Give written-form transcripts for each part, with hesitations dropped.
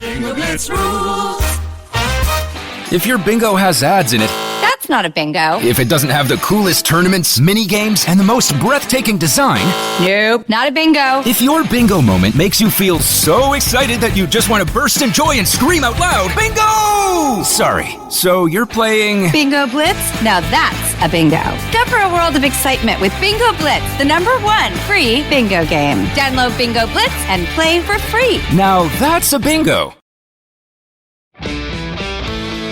Bingo Blitz rules. If your bingo has ads in it, That's not a bingo. if it doesn't have the coolest tournaments, mini games, and the most breathtaking design, Nope, not a bingo. if your bingo moment makes you feel so excited that you just want to burst in joy and scream out loud, bingo! Sorry, so you're playing... Bingo Blitz? Now that's a bingo. Discover a world of excitement with Bingo Blitz, the #1 free bingo game. Download Bingo Blitz and play for free. Now that's a bingo.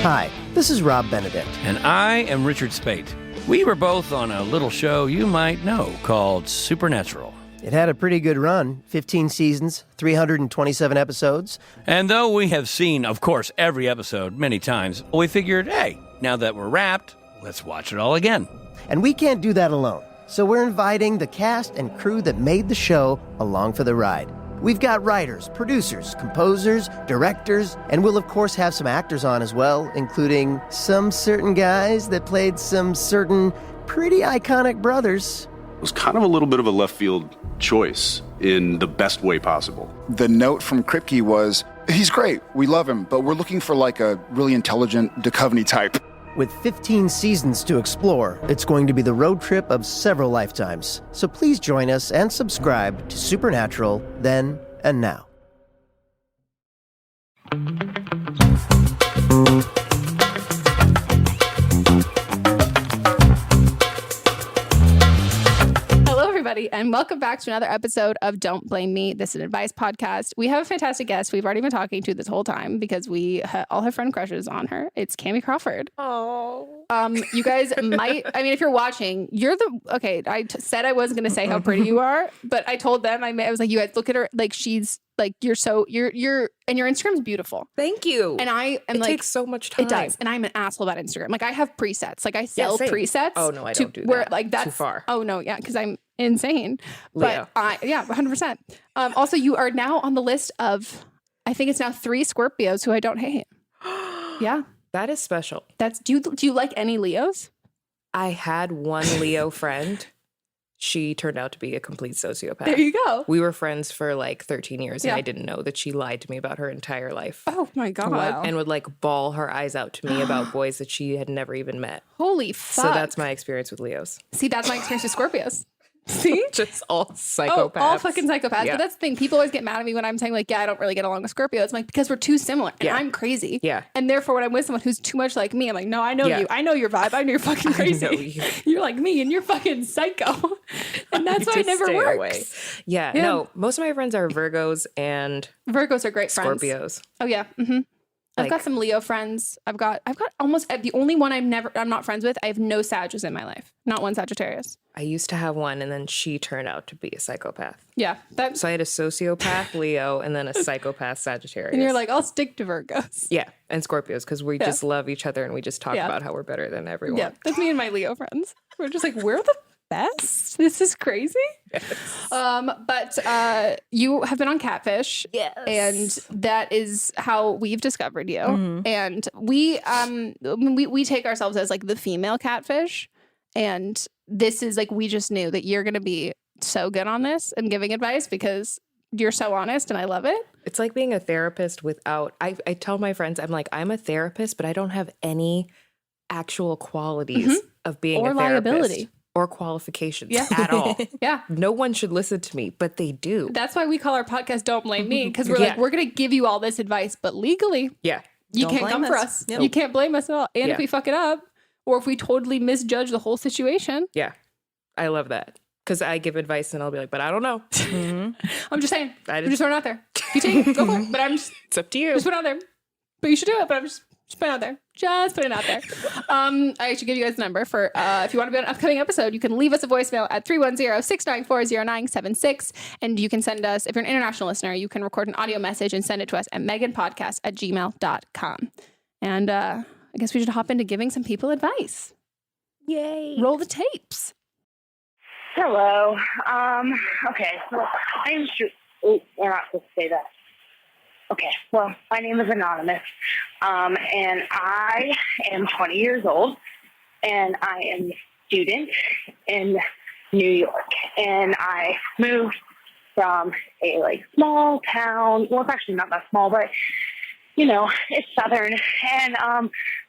Hi, this is Rob Benedict. And I am Richard Spate. We were both on a little show you might know called Supernatural. It had a pretty good run, 15 seasons, 327 episodes. And though we have seen, of course, every episode many times, we figured, hey, now that we're wrapped, let's watch it all again. And we can't do that alone, so we're inviting the cast and crew that made the show along for the ride. We've got writers, producers, composers, directors, and we'll of course have some actors on as well, including some certain guys that played some certain pretty iconic brothers. It was kind of a little bit of a left field choice in the best way possible. The note from Kripke was, he's great, we love him, but we're looking for like a really intelligent Duchovny type. With 15 seasons to explore, it's going to be the road trip of several lifetimes. So please join us and subscribe to Supernatural Then and Now. Hello, everybody, and welcome back to another episode of Don't Blame Me. This is an advice podcast. We have a fantastic guest we've already been talking to this whole time because we all have friend crushes on her. It's Kamie Crawford. Oh. You guys might, I mean, if you're watching, you're the, okay, said I wasn't going to say how pretty you are, but I told them, I was like, you guys look at her, like she's, like, you're so, you're, and your Instagram's beautiful. Thank you. And I am it like, takes so much time. It does. And I'm an asshole about Instagram. Like I have presets. Like I sell presets. Oh no, I don't do where, that. like that's too far. Oh no, yeah, because I'm insane. Leo. But yeah, 100%. Also, you are now on the list of, I think it's now 3 Scorpios who I don't hate. Yeah. That is special. That's do you like any Leos? I had one Leo friend. She turned out to be a complete sociopath. There you go. We were friends for like 13 years, Yeah. and I didn't know that she lied to me about her entire life. Oh my God. Wow. And would like bawl her eyes out to me about boys that she had never even met. Holy fuck. So that's my experience with Leos. See, that's my experience with Scorpios. See? Just all psychopaths. Oh, all fucking psychopaths. Yeah. But that's the thing. People always get mad at me when I'm saying like, yeah, I don't really get along with Scorpios. I'm like, because we're too similar and Yeah. I'm crazy. Yeah. And therefore when I'm with someone who's too much like me, I'm like, no, I know Yeah. you. I know your vibe. I know you're fucking crazy. I know you. You're like me and you're fucking psycho. And that's why it Just never stay works. away. Yeah, Yeah. no, most of my friends are Virgos and Virgos are great friends. Scorpios. Oh yeah. Mm-hmm. I've got some Leo friends. I've got almost the only one I'm not friends with. I have no Sagittarius in my life. Not one Sagittarius. I used to have one, and then she turned out to be a psychopath. Yeah. So I had a sociopath Leo and then a psychopath Sagittarius. And you're like, I'll stick to Virgos. yeah, and Scorpios, because we just love each other and we just talk Yeah. about how we're better than everyone. Yeah. That's me and my Leo friends. We're just like, we're the best. This is crazy. Yes. But you have been on Catfish. Yes. And that is how we've discovered you. And we take ourselves as like the female catfish. And this is like, we just knew that you're going to be so good on this and giving advice because you're so honest and I love it. It's like being a therapist without, I tell my friends, I'm like, I'm a therapist, but I don't have any actual qualities of being Or a therapist. liability. Or qualifications Yeah. at all. Yeah. No one should listen to me, but they do. That's why we call our podcast Don't Blame Me, because we're like, Yeah. we're going to give you all this advice, but legally, Yeah. you Don't can't blame come for us. us. Yep. You can't blame us at all. And Yeah. if we fuck it up, or if we totally misjudge the whole situation, Yeah. I love that. Because I give advice and I'll be like, but I don't know. I'm just saying. I'm just- just throwing it out there. You take it, go for it. But I'm just It's up to you. putting it out there. But you should do it. But I'm just putting it out there. Just putting it out there. I should give you guys the number for if you want to be on an upcoming episode, you can leave us a voicemail at 310-694-0976. And you can send us, if you're an international listener, you can record an audio message and send it to us at meghanpodcast@gmail.com. And I guess we should hop into giving some people advice. Yay. Roll the tapes. Hello. Okay. Well, I'm sure. Oh, we're not supposed to say that. Okay. Well, my name is Anonymous. And I am 20 years old, and I am a student in New York. And I moved from a small town. Well, it's actually not that small, but it's Southern, and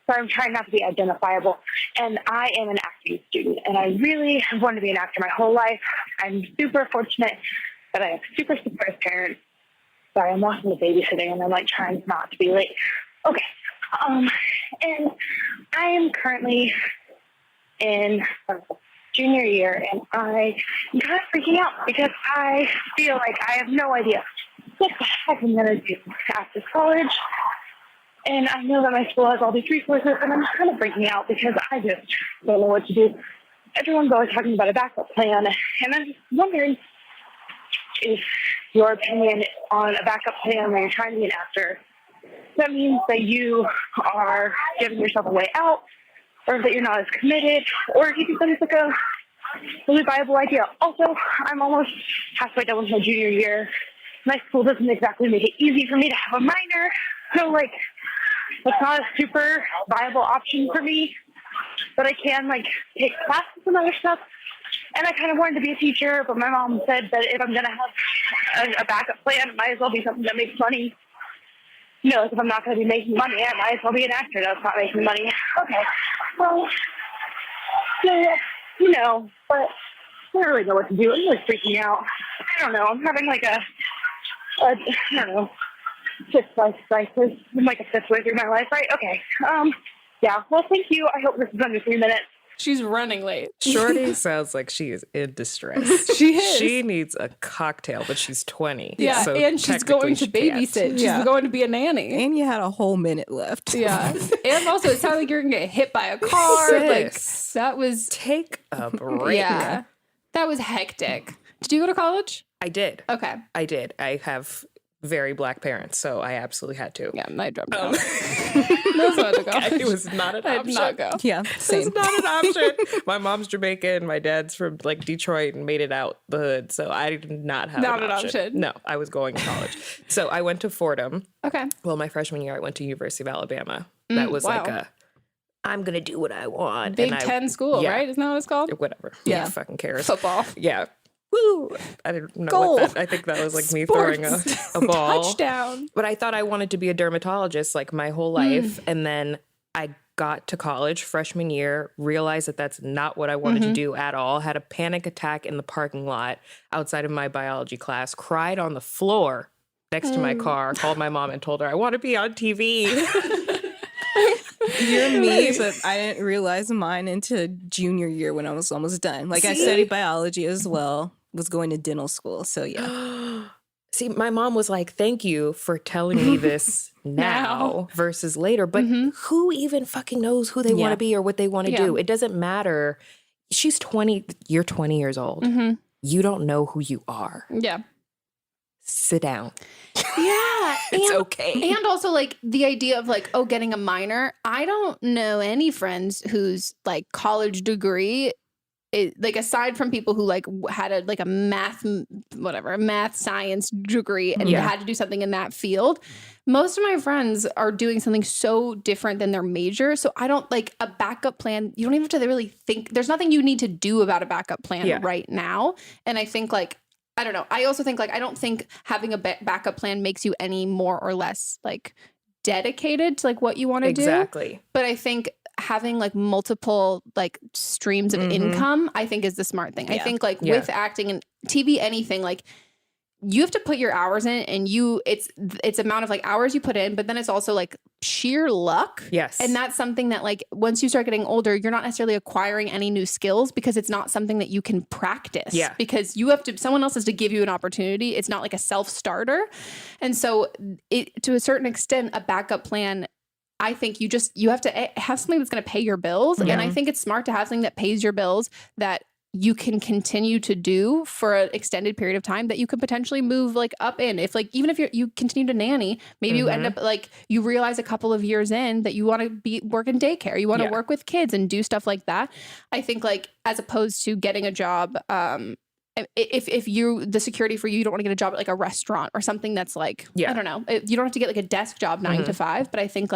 so I'm trying not to be identifiable. And I am an acting student, and I really have wanted to be an actor my whole life. I'm super fortunate that I have super supportive parents. Sorry, I'm watching the babysitting, and I'm like trying not to be late. Okay, and I am currently in junior year, and I am kind of freaking out because I feel like I have no idea what the heck I'm going to do after college. And I know that my school has all these resources, and I'm kind of freaking out because I just don't know what to do. Everyone's always talking about a backup plan, and I'm just wondering if your opinion on a backup plan when you're trying to be an actor, that means that you are giving yourself a way out, or that you're not as committed, or if you think that it's like a really viable idea. Also, I'm almost halfway done with my junior year. My school doesn't exactly make it easy for me to have a minor, so it's not a super viable option for me. But I can take classes and other stuff. And I kind of wanted to be a teacher, but my mom said that if I'm gonna have a backup plan, it might as well be something that makes money. If I'm not gonna be making money, I might as well be an actor that's not making money. Okay, well, but I don't really know what to do. I'm really freaking out. I don't know. I'm having I don't know, fifth life crisis. I'm a fifth way through my life, right? Okay. Yeah. Well, thank you. I hope this is under 3 minutes. She's running late. Shorty sounds like she is in distress. She is. She needs a cocktail, but she's 20. Yeah, so and she's going to babysit. She's going to be a nanny. And you had a whole minute left. Yeah. And also, it sounded like you're going to get hit by a car. That was... Take a break. Yeah. That was hectic. Did you go to college? I did. Okay. I did. I have very Black parents, so I absolutely had to. Yeah, I dropped out. It was not an option. I did not go. Yeah, same. It's not an option. My mom's Jamaican. My dad's from Detroit and made it out the hood, so I did not have an option. No, I was going to college. So I went to Fordham. Okay. Well, my freshman year, I went to University of Alabama. That was I'm going to do what I want. Big Ten school, right? Isn't that what it's called? Whatever. Yeah. Who fucking cares? Football. Yeah. Woo! I didn't know what that. I think that was me throwing a ball. Touchdown. But I thought I wanted to be a dermatologist my whole life. And then I got to college freshman year, realized that that's not what I wanted to do at all. Had a panic attack in the parking lot outside of my biology class, cried on the floor next to my car, called my mom and told her, I want to be on TV. You're me, but I didn't realize mine into junior year when I was almost done. I studied biology as well, was going to dental school, so yeah. See, my mom was like, thank you for telling me this now versus later, but who even fucking knows who they want to be or what they want to do? It doesn't matter. She's 20, you're 20 years old. You don't know who you are. Yeah. Sit down. Yeah. It's okay. And also the idea of getting a minor. I don't know any friends whose college degree aside from people who had a math science degree and had to do something in that field. Most of my friends are doing something so different than their major. So I don't a backup plan. You don't even have to really think. There's nothing you need to do about a backup plan right now. And I think I don't know. I also think I don't think having a backup plan makes you any more or less dedicated to what you want to do. Exactly. But I think having multiple streams of income, I think is the smart thing. I think with acting and TV, anything you have to put your hours in, and it's amount of hours you put in, but then it's also sheer luck. Yes. And that's something that once you start getting older, you're not necessarily acquiring any new skills because it's not something that you can practice. Yeah. Because someone else has to give you an opportunity. It's not a self-starter. And so to a certain extent, a backup plan, I think you have to have something that's going to pay your bills. And I think it's smart to have something that pays your bills that you can continue to do for an extended period of time that you could potentially move up in. If even if you continue to nanny, maybe you end up you realize a couple of years in that you want to be working daycare, you want to work with kids and do stuff like that. I think as opposed to getting a job, if the security for you don't want to get a job at a restaurant or something that's I don't know, you don't have to get a desk job 9 to 5, but I think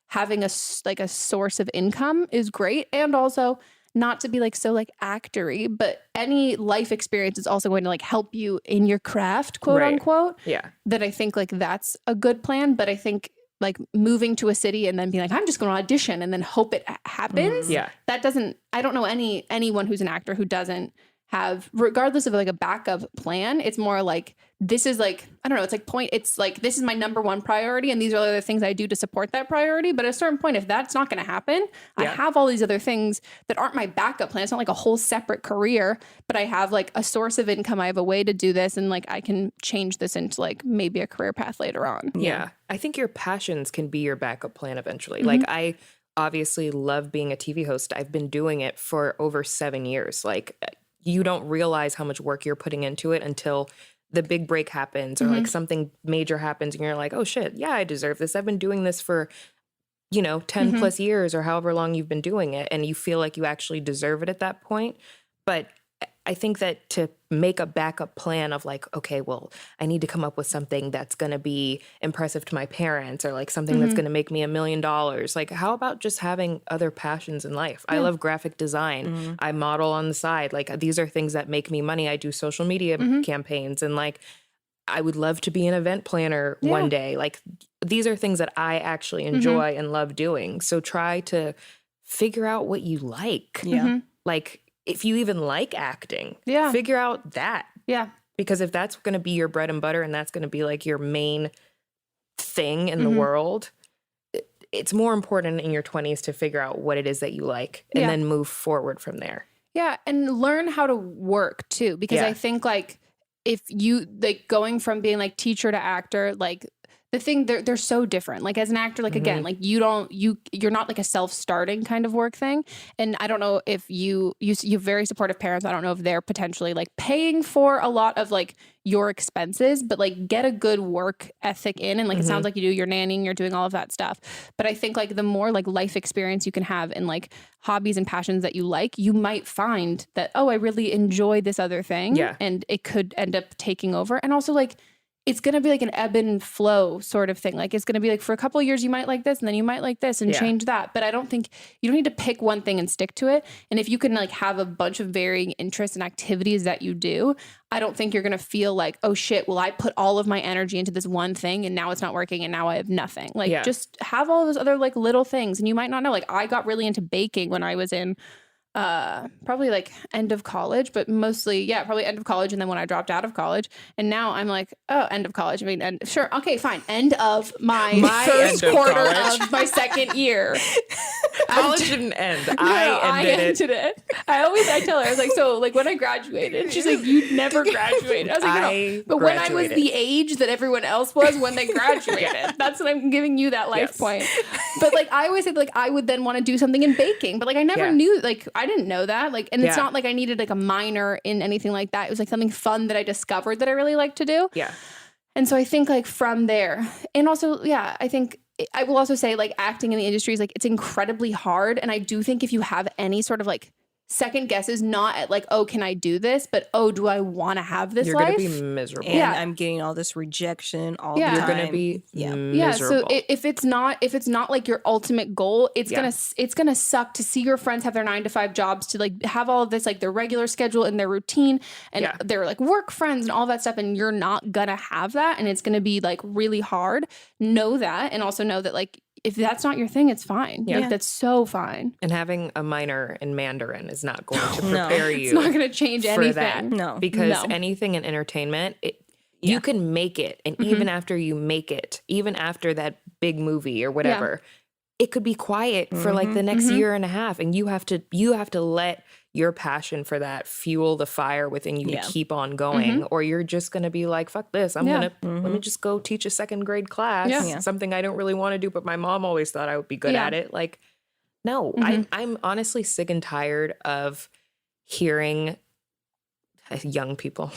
having a source of income is great. And also not to be so actory, but any life experience is also going to help you in your craft, quote unquote. Yeah. That I think that's a good plan. But I think like moving to a city and then being like, I'm just going to audition and then hope it happens. Yeah. That doesn't, I don't know anyone who's an actor who doesn't have, regardless of like a backup plan, it's more like, this is like, I don't know, it's like it's like, this is my number one priority. And these are other things I do to support that priority. But at a certain point, if that's not going to happen, I have all these other things that aren't my backup plan. It's not like a whole separate career, but I have like a source of income. I have a way to do this. And like, I can change this into like maybe a career path later on. Yeah. I think your passions can be your backup plan eventually. Like I obviously love being a TV host. I've been doing it for over 7 years. Like you don't realize how much work you're putting into it until the big break happens or like something major happens and you're like, oh shit, yeah, I deserve this. I've been doing this for, 10 plus years or however long you've been doing it. And you feel like you actually deserve it at that point. But I think that to make a backup plan of like, okay, well, I need to come up with something that's going to be impressive to my parents or like something that's going to make me $1 million. Like, how about just having other passions in life? I love graphic design. I model on the side. Like, these are things that make me money. I do social media campaigns and like, I would love to be an event planner one day. Like, these are things that I actually enjoy and love doing. So try to figure out what you like. Yeah. Like, if you even like acting, Yeah. figure out that. Yeah. Because if that's going to be your bread and butter and that's going to be like your main thing in the world, it's more important in your 20s to figure out what it is that you like and then move forward from there. Yeah. And learn how to work too. Because I think like if you like going from being like teacher to actor, like the thing they're so different. Like as an actor, like again, like you're not like a self-starting kind of work thing. And I don't know if you have very supportive parents. I don't know if they're potentially like paying for a lot of like your expenses, but like get a good work ethic in. And like it sounds like you do, you're nannying, you're doing all of that stuff. But I think like the more like life experience you can have and like hobbies and passions that you like, you might find that, oh, I really enjoy this other thing. Yeah. And it could end up taking over. And also like, it's going to be like an ebb and flow sort of thing. Like it's going to be like for a couple of years, you might like this and then you might like this and change that. But I don't think you don't need to pick one thing and stick to it. And if you can like have a bunch of varying interests and activities that you do, I don't think you're going to feel like, oh shit, well, I put all of my energy into this one thing and now it's not working and now I have nothing. Like just have all those other like little things. And you might not know, like I got really into baking when I was in probably like end of college, but mostly, probably end of college. And then when I dropped out of college and now I'm like, oh, end of college. I mean, sure. Okay, fine. End of my first quarter of my second year. College didn't end. I ended it. I tell her, I was like, so like when I graduated, and she's like, you never graduated. I was like, no, but when I was the age that everyone else was when they graduated, that's what I'm giving you that life point. But like, I always said like, I would then want to do something in baking, but like, I never knew, like, I didn't know that. Like, and it's not like I needed like a minor in anything like that. It was like something fun that I discovered that I really like to do. Yeah. And so I think like from there, and also, I think I will also say like acting in the industry is like, it's incredibly hard. And I do think if you have any sort of like second guesses, not at like, oh, can I do this? But, oh, do I want to have this You're life? You're going to be miserable. And I'm getting all this rejection all the time. You're going to be miserable. Yeah, so if it's not like your ultimate goal, it's gonna suck to see your friends have their 9-to-5 jobs, to like have all of this, like their regular schedule and their routine and their like work friends and all that stuff. And you're not gonna have that. And it's gonna be like really hard. Know that. And also know that like, if that's not your thing, it's fine. Like, that's so fine. And having a minor in Mandarin is not going to prepare you. It's not going to change anything. That. No. Because anything in entertainment, you can make it. And even after you make it, even after that big movie or whatever, it could be quiet for like the next year and a half. And you have to let your passion for that fuel the fire within you to keep on going, or you're just going to be like, fuck this. I'm going to, let me just go teach a second grade class, something I don't really want to do, but my mom always thought I would be good at it. Like, no, I'm honestly sick and tired of hearing young people,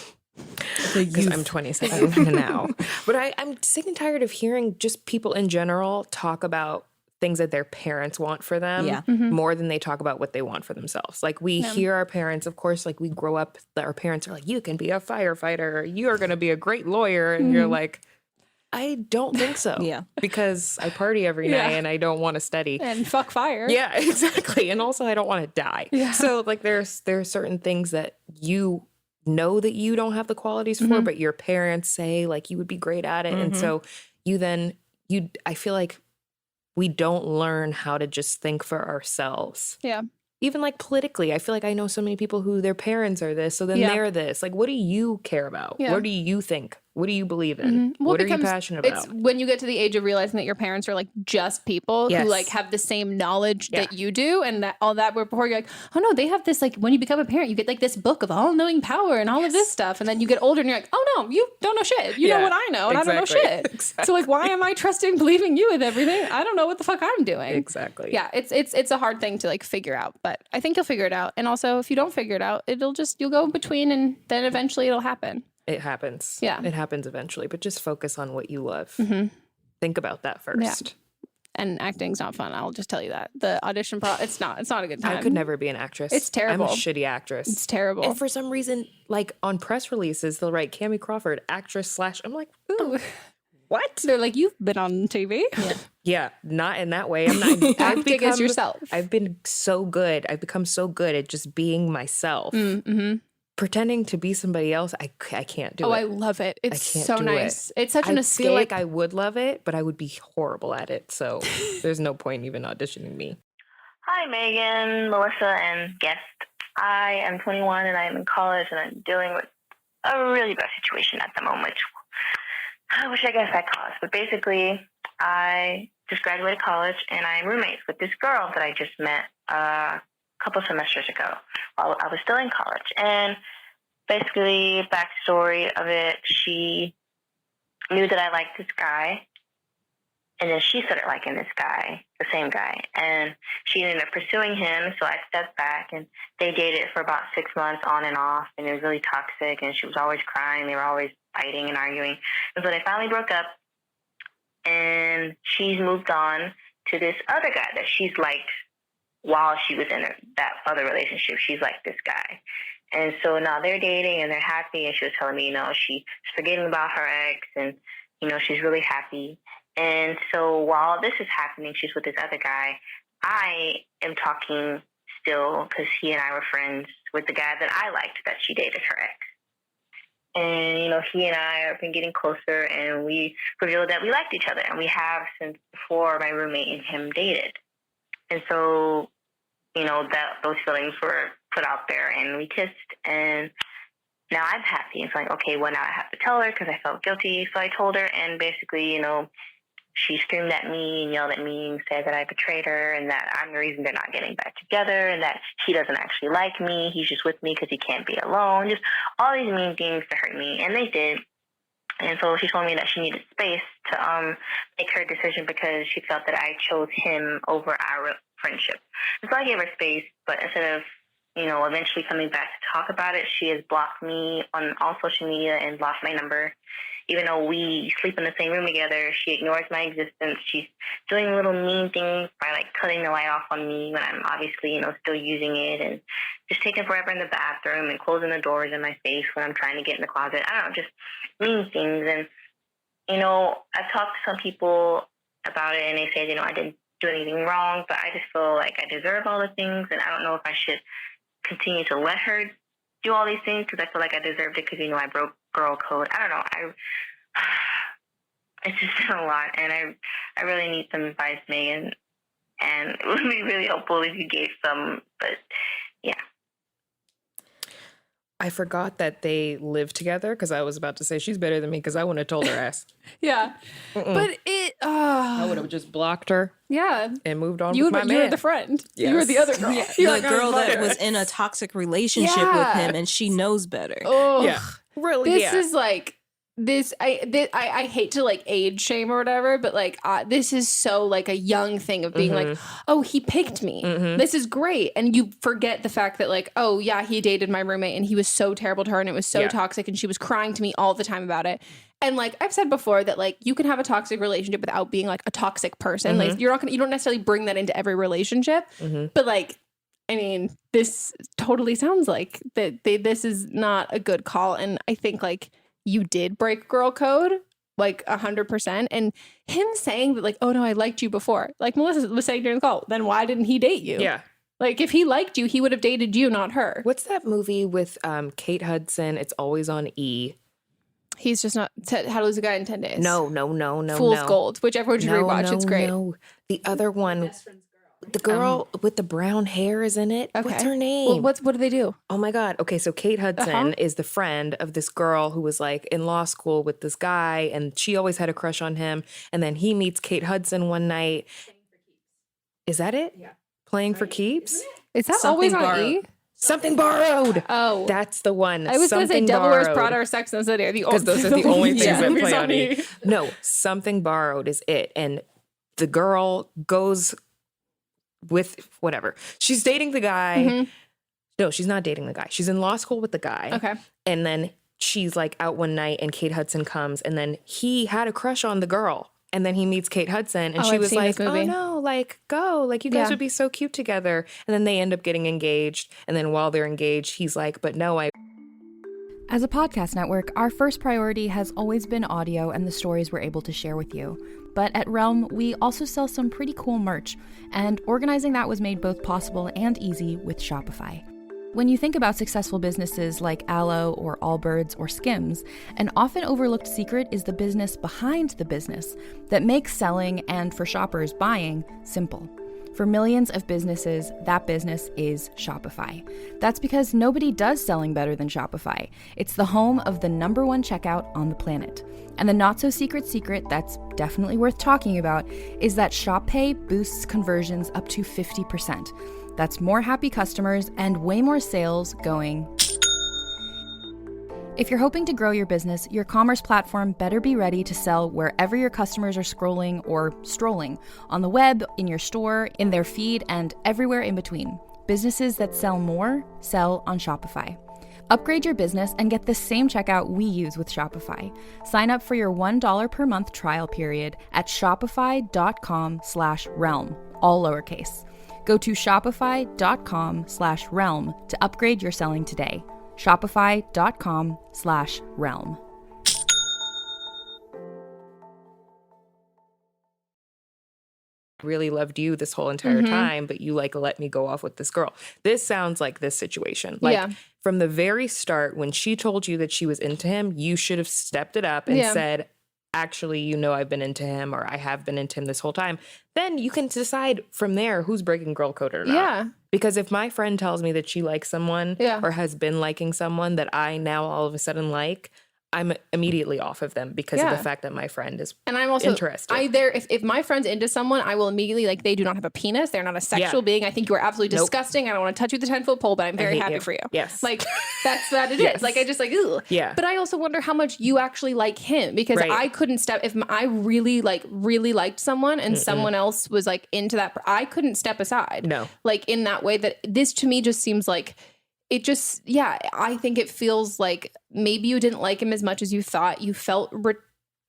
because I'm 27 now, but I'm sick and tired of hearing just people in general talk about things that their parents want for them more than they talk about what they want for themselves. Like we hear our parents, of course, like we grow up, our parents are like, you can be a firefighter, you're going to be a great lawyer. And you're like, I don't think so. Because I party every night and I don't want to study. And fuck fire. Yeah, exactly. And also I don't want to die. So like there are certain things that you know that you don't have the qualities for, but your parents say like you would be great at it. And so you then I feel like we don't learn how to just think for ourselves. Yeah. Even like politically, I feel like I know so many people who their parents are this, so then they're this. Like, what do you care about? Yeah. What do you think? What do you believe in? What are you passionate about? It's when you get to the age of realizing that your parents are like just people who like have the same knowledge that you do, and that all that where before you're like, oh no, they have this, like when you become a parent, you get like this book of all-knowing power and all of this stuff, and then you get older and you're like, oh no, you don't know shit. You know what I know, and I don't know shit. So like, why am I trusting, believing you with everything? I don't know what the fuck I'm doing. Exactly. Yeah, it's a hard thing to like figure out, but I think you'll figure it out. And also, if you don't figure it out, you'll go in between, and then eventually it'll happen. It happens. Yeah. It happens eventually, but just focus on what you love. Think about that first. Yeah. And acting's not fun. I'll just tell you that. The audition it's not a good time. I could never be an actress. It's terrible. I'm a shitty actress. It's terrible. And for some reason, like on press releases, they'll write Kamie Crawford, actress / I'm like, ooh. What? They're like, you've been on TV? Yeah, not in that way. I'm not. Acting as yourself. I've been so good. I've become so good at just being myself. Pretending to be somebody else, I can't do it. Oh, I love it. It's so nice. It's such an escape. I feel like I would love it, but I would be horrible at it. So there's no point even auditioning me. Hi, Megan, Melissa, and guest. I am 21 and I'm in college and I'm dealing with a really bad situation at the moment. I wish I guess I caused, but basically I just graduated college and I'm roommates with this girl that I just met a couple semesters ago while I was still in college. And basically, backstory of it, she knew that I liked this guy, and then she started liking this guy, the same guy, and she ended up pursuing him, so I stepped back, and they dated for about 6 months on and off, and it was really toxic, and she was always crying, they were always fighting and arguing, and so they finally broke up, and she's moved on to this other guy that she's liked while she was in that other relationship. She's like this guy. And so now they're dating and they're happy. And she was telling me, she's forgetting about her ex and, she's really happy. And so while this is happening, she's with this other guy. I am talking still because he and I were friends with the guy that I liked that she dated her ex. And, he and I have been getting closer and we revealed that we liked each other. And we have since before my roommate and him dated. And so, that those feelings were put out there and we kissed and now I'm happy. It's like, okay, well now I have to tell her because I felt guilty. So I told her and basically, she screamed at me and yelled at me and said that I betrayed her and that I'm the reason they're not getting back together and that he doesn't actually like me. He's just with me because he can't be alone. Just all these mean things to hurt me. And they did. And so she told me that she needed space to make her decision because she felt that I chose him over our friendship. And so I gave her space, but instead of, eventually coming back to talk about it, she has blocked me on all social media and blocked my number. Even though we sleep in the same room together, she ignores my existence. She's doing little mean things by, like, cutting the light off on me when I'm obviously, still using it and just taking forever in the bathroom and closing the doors in my face when I'm trying to get in the closet. I don't know, just mean things. And, I've talked to some people about it and they said, I didn't do anything wrong, but I just feel like I deserve all the things and I don't know if I should continue to let her do all these things because I feel like I deserved it because, I broke girl code. I don't know. It's just been a lot and I really need some advice, Megan, and it would be really helpful if you gave some, but yeah. I forgot that they live together because I was about to say she's better than me because I wouldn't have told her ass. Yeah. But I would have just blocked her. Yeah. And moved on you with my man. You were the friend. Yes. You were the other girl. Yeah. The girl that was in a toxic relationship with him and she knows better. Oh, yeah. Really? This is like, I hate to like age shame or whatever, but like this is so like a young thing of being like, oh, he picked me. This is great. And you forget the fact that like, oh yeah, he dated my roommate and he was so terrible to her and it was so toxic and she was crying to me all the time about it. And like I've said before that like you can have a toxic relationship without being like a toxic person. Like you don't necessarily bring that into every relationship, but like, I mean, this totally sounds like that this is not a good call. And I think like you did break girl code, like 100%. And him saying that like, oh no, I liked you before. Like Melissa was saying during the call, then why didn't he date you? Yeah. Like if he liked you, he would have dated you, not her. What's that movie with Kate Hudson? It's always on E. He's just not How to Lose a Guy in 10 Days. No. Fool's Gold, which everyone should rewatch. It's great. No. The other one, the girl with the brown hair is in it. Okay. What's her name? What do they do? Oh my God. Okay, so Kate Hudson is the friend of this girl who was like in law school with this guy, and she always had a crush on him. And then he meets Kate Hudson one night. Is that it? Yeah. Playing for Keeps? Is that always on E? Something Borrowed. Oh. That's the one. I was going to say Devil Wears Prada or Sex and the City. Because those are the only things that play on E. No, Something Borrowed is it. And the girl goes with whatever. She's dating the guy. Mm-hmm. No, she's not dating the guy. She's in law school with the guy. Okay. And then she's like out one night and Kate Hudson comes, and then he had a crush on the girl. And then he meets Kate Hudson, and she was like, oh no, like, go. Like, you guys would be so cute together. And then they end up getting engaged. And then while they're engaged, he's like, but no, As a podcast network, our first priority has always been audio and the stories we're able to share with you. But at Realm, we also sell some pretty cool merch, and organizing that was made both possible and easy with Shopify. When you think about successful businesses like Aloe or Allbirds or Skims, an often overlooked secret is the business behind the business that makes selling and, for shoppers, buying simple. For millions of businesses, that business is Shopify. That's because nobody does selling better than Shopify. It's the home of the #1 checkout on the planet. And the not-so-secret secret that's definitely worth talking about is that Shop Pay boosts conversions up to 50%. That's more happy customers and way more sales going. If you're hoping to grow your business, your commerce platform better be ready to sell wherever your customers are scrolling or strolling, on the web, in your store, in their feed, and everywhere in between. Businesses that sell more, sell on Shopify. Upgrade your business and get the same checkout we use with Shopify. Sign up for your $1 per month trial period at shopify.com/realm, all lowercase. Go to shopify.com/realm to upgrade your selling today. Shopify.com/realm. really loved you this whole entire time, but you like let me go off with this girl. This sounds like this situation. Like from the very start, when she told you that she was into him, you should have stepped it up and said, actually, you know, I've been into him, or I have been into him this whole time. Then you can decide from there who's breaking girl code or not. Yeah. Because if my friend tells me that she likes someone or has been liking someone that I now all of a sudden like, I'm immediately off of them because of the fact that my friend is and I'm also interested. If my friend's into someone, I will immediately, like, they do not have a penis. They're not a sexual being. I think you are absolutely disgusting. I don't want to touch you with a 10-foot pole, but I'm very happy for you. Yes. Like, that's what it is. Like, I just like, ugh. Yeah. But I also wonder how much you actually like him, because I couldn't step, if I really liked someone and someone else was like into that, I couldn't step aside. No. Like in that way, that this to me just seems like, it just, I think it feels like maybe you didn't like him as much as you thought. You felt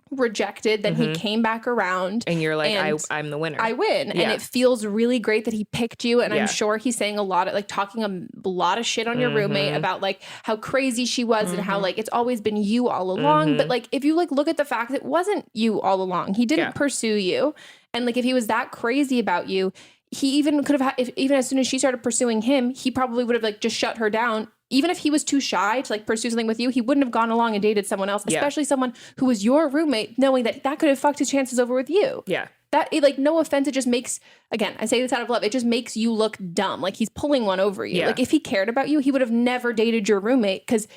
rejected. Then he came back around. And you're like, I'm the winner. I win. And it feels really great that he picked you. And I'm sure he's saying a lot of, like, talking a lot of shit on your roommate about, like, how crazy she was and how, like, it's always been you all along. But, like, if you, like, look at the fact that it wasn't you all along. He didn't pursue you. And, like, if he was that crazy about you, he even could have had, even as soon as she started pursuing him, he probably would have, like, just shut her down. Even if he was too shy to, like, pursue something with you, he wouldn't have gone along and dated someone else, especially someone who was your roommate, knowing that that could have fucked his chances over with you. Yeah. That, like, no offense, it just makes, again, I say this out of love, it just makes you look dumb. Like, he's pulling one over you. Yeah. Like, if he cared about you, he would have never dated your roommate, because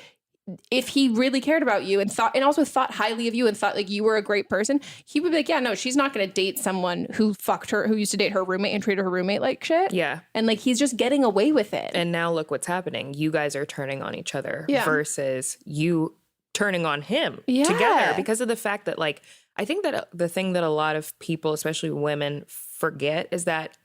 if he really cared about you and also thought highly of you and thought, like, you were a great person, he would be like, yeah, no, she's not going to date someone who fucked her, who used to date her roommate and treated her roommate like shit. Yeah. And, like, he's just getting away with it. And now look what's happening. You guys are turning on each other versus you turning on him together, because of the fact that, like, I think that the thing that a lot of people, especially women, forget is that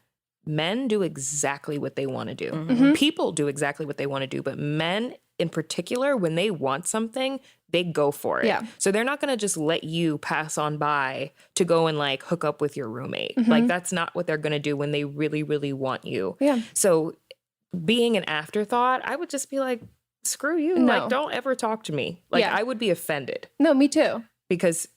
men do exactly what they want to do. People do exactly what they want to do, but men in particular, when they want something, they go for it. Yeah. So they're not going to just let you pass on by to go and, like, hook up with your roommate. Like, that's not what they're going to do when they really, really want you. Yeah. So being an afterthought, I would just be like, screw you. No. Like, don't ever talk to me. Like, I would be offended. No, me too. Because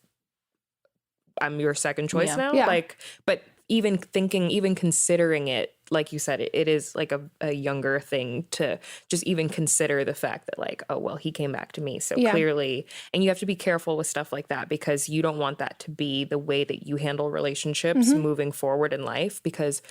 I'm your second choice now. Yeah. Like, but even considering it, like you said, it is like a younger thing to just even consider the fact that like, oh, well, he came back to me. So clearly, and you have to be careful with stuff like that because you don't want that to be the way that you handle relationships moving forward in life, because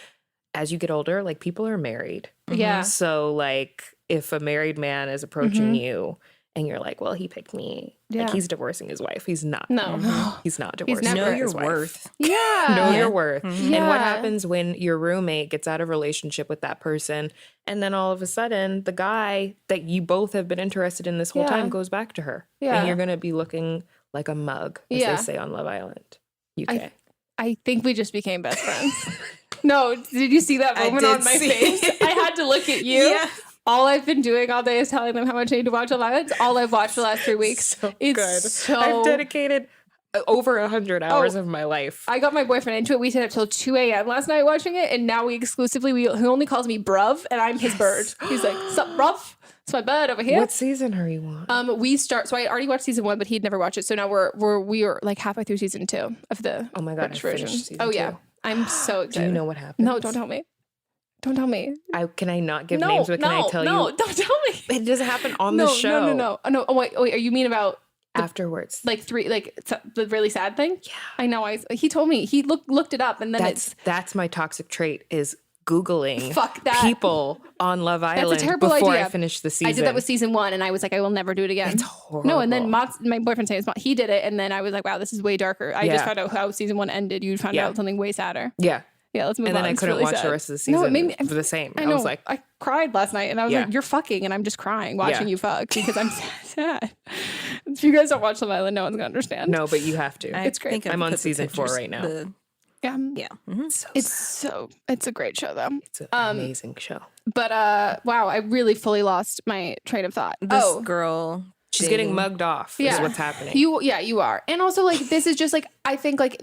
as you get older, like people are married. Yeah. So like if a married man is approaching you and you're like, well, he picked me. Like he's divorcing his wife. He's not. No. He's not divorcing Know your his wife. worth. Yeah. Know your worth. Yeah. And what happens when your roommate gets out of a relationship with that person and then all of a sudden the guy that you both have been interested in this whole time goes back to her. Yeah. And you're going to be looking like a mug, as they say on Love Island, UK. I think we just became best friends. No, did you see that moment on my face? I had to look at you. Yeah. All I've been doing all day is telling them how much I need to watch Love Island. It's all I've watched the last 3 weeks. So it's good. so... I've dedicated over 100 hours of my life. I got my boyfriend into it. We stayed up till 2 a.m. last night watching it, and now he only calls me bruv, and I'm his bird. He's like, sup, bruv? It's my bird over here. What season are you on? So I already watched season 1, but he'd never watched it. So now we are like halfway through season 2 of the Oh my God, British I finished version. season Oh 2. yeah. I'm so excited. Do you know what happens? No, don't tell me. Don't tell me. Can I not give names, but can I tell you? No, don't tell me. It doesn't happen on the show. No. Oh, wait. Are you mean about afterwards? Like the really sad thing? Yeah. I know. He told me. He looked it up, and then that's my toxic trait is Googling fuck that. people on Love Island That's a terrible before idea. I finish the season. I did that with season 1, and I was like, I will never do it again. It's horrible. No, and then my boyfriend saying he did it, and then I was like, wow, this is way darker. I just found out how season 1 ended. You found out something way sadder. Yeah. Yeah, let's move on. And then I couldn't watch the rest of the season. No, it made me for the same. I know. I was like, I cried last night, and I was like, "You're fucking," and I'm just crying watching you fuck because I'm sad. If you guys don't watch Love Island, no one's gonna understand. No, but you have to. It's great. I'm on season 4 right now. Yeah. Mm-hmm. It's a great show though. It's an amazing show. But wow, I really fully lost my train of thought. This girl. She's getting mugged off. Is what's happening. You are, and also like this is just like I think like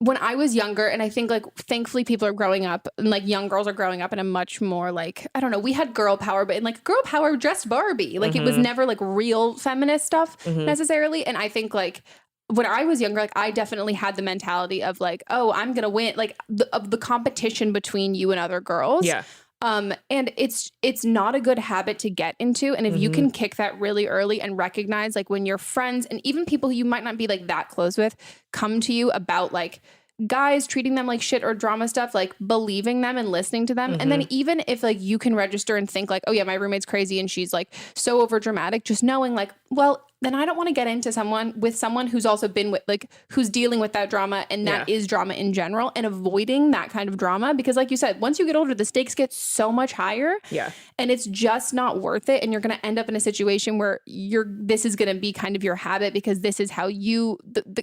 when I was younger, and I think like thankfully people are growing up, and like young girls are growing up in a much more like I don't know. We had girl power, but in like girl power dressed Barbie, like it was never like real feminist stuff necessarily. And I think like when I was younger, like I definitely had the mentality of like, oh, I'm gonna win, like of the competition between you and other girls. Yeah. And it's not a good habit to get into. And if you can kick that really early and recognize like when your friends and even people you might not be like that close with come to you about like guys treating them like shit or drama stuff, like believing them and listening to them. And then even if like you can register and think like, oh yeah, my roommate's crazy and she's like so over dramatic, just knowing like, well, then I don't want to get into someone who's also been with like who's dealing with that drama, and that is drama in general, and avoiding that kind of drama because like you said, once you get older, the stakes get so much higher. Yeah. And it's just not worth it. And you're gonna end up in a situation where this is gonna be kind of your habit because this is how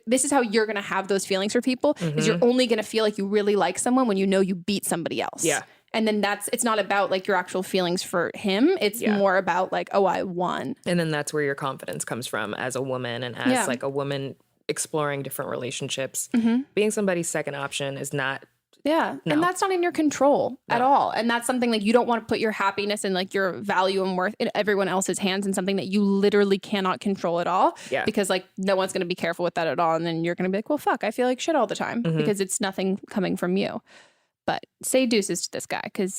this is how you're gonna have those feelings for people, is you're only gonna feel like you really like someone when you know you beat somebody else. Yeah. And then it's not about like your actual feelings for him. It's more about like, oh, I won. And then that's where your confidence comes from as a woman and as like a woman exploring different relationships. Being somebody's second option is not. Yeah. No. And that's not in your control at all. And that's something like you don't want to put your happiness and like your value and worth in everyone else's hands and something that you literally cannot control at all. Yeah. Because like no one's going to be careful with that at all. And then you're going to be like, well, fuck, I feel like shit all the time because it's nothing coming from you. But say deuces to this guy because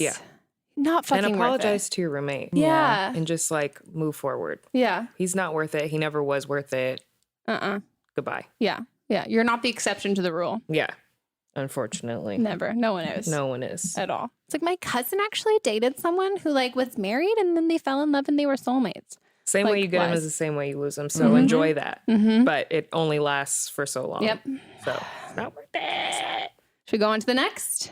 not fucking and apologize worth it. to your roommate. Yeah. And just like move forward. Yeah. He's not worth it. He never was worth it. Goodbye. Yeah. Yeah. You're not the exception to the rule. Yeah. Unfortunately. Never. No one is. No one is. At all. It's like my cousin actually dated someone who like was married and then they fell in love and they were soulmates. Same way you get them is the same way you lose them. So enjoy that. But it only lasts for so long. Yep. So it's not worth it. Should we go on to the next?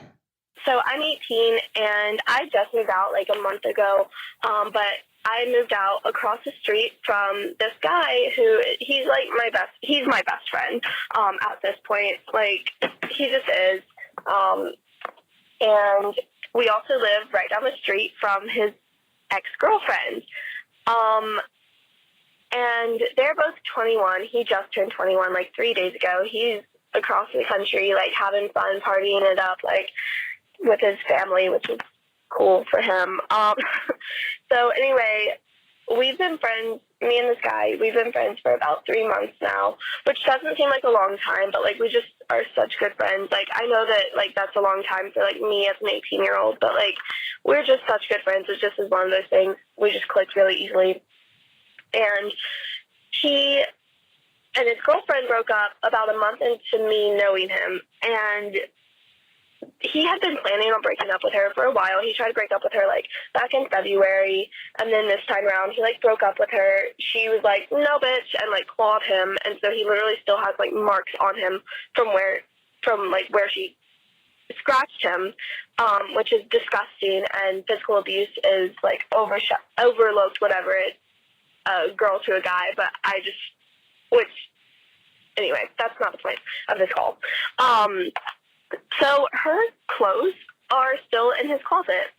So I'm 18 and I just moved out like a month ago, but I moved out across the street from this guy who he's my best friend at this point. Like he just is. And we also live right down the street from his ex-girlfriend. And they're both 21. He just turned 21 like 3 days ago. He's across the country, like having fun, partying it up, like with his family, which is cool for him. So anyway, we've been friends, me and this guy, we've been friends for about 3 months now, which doesn't seem like a long time, but, like, we just are such good friends. Like, I know that, like, that's a long time for, like, me as an 18-year-old, but, like, we're just such good friends. It just is one of those things. We just clicked really easily. And he and his girlfriend broke up about a month into me knowing him, and he had been planning on breaking up with her for a while. He tried to break up with her, like, back in February, and then this time around, he, like, broke up with her. She was like, no, bitch, and, like, clawed him, and so he literally still has, like, marks on him from where she scratched him, which is disgusting, and physical abuse is, like, overlooked, whatever it, a girl to a guy, but anyway, that's not the point of this call. So her clothes are still in his closet.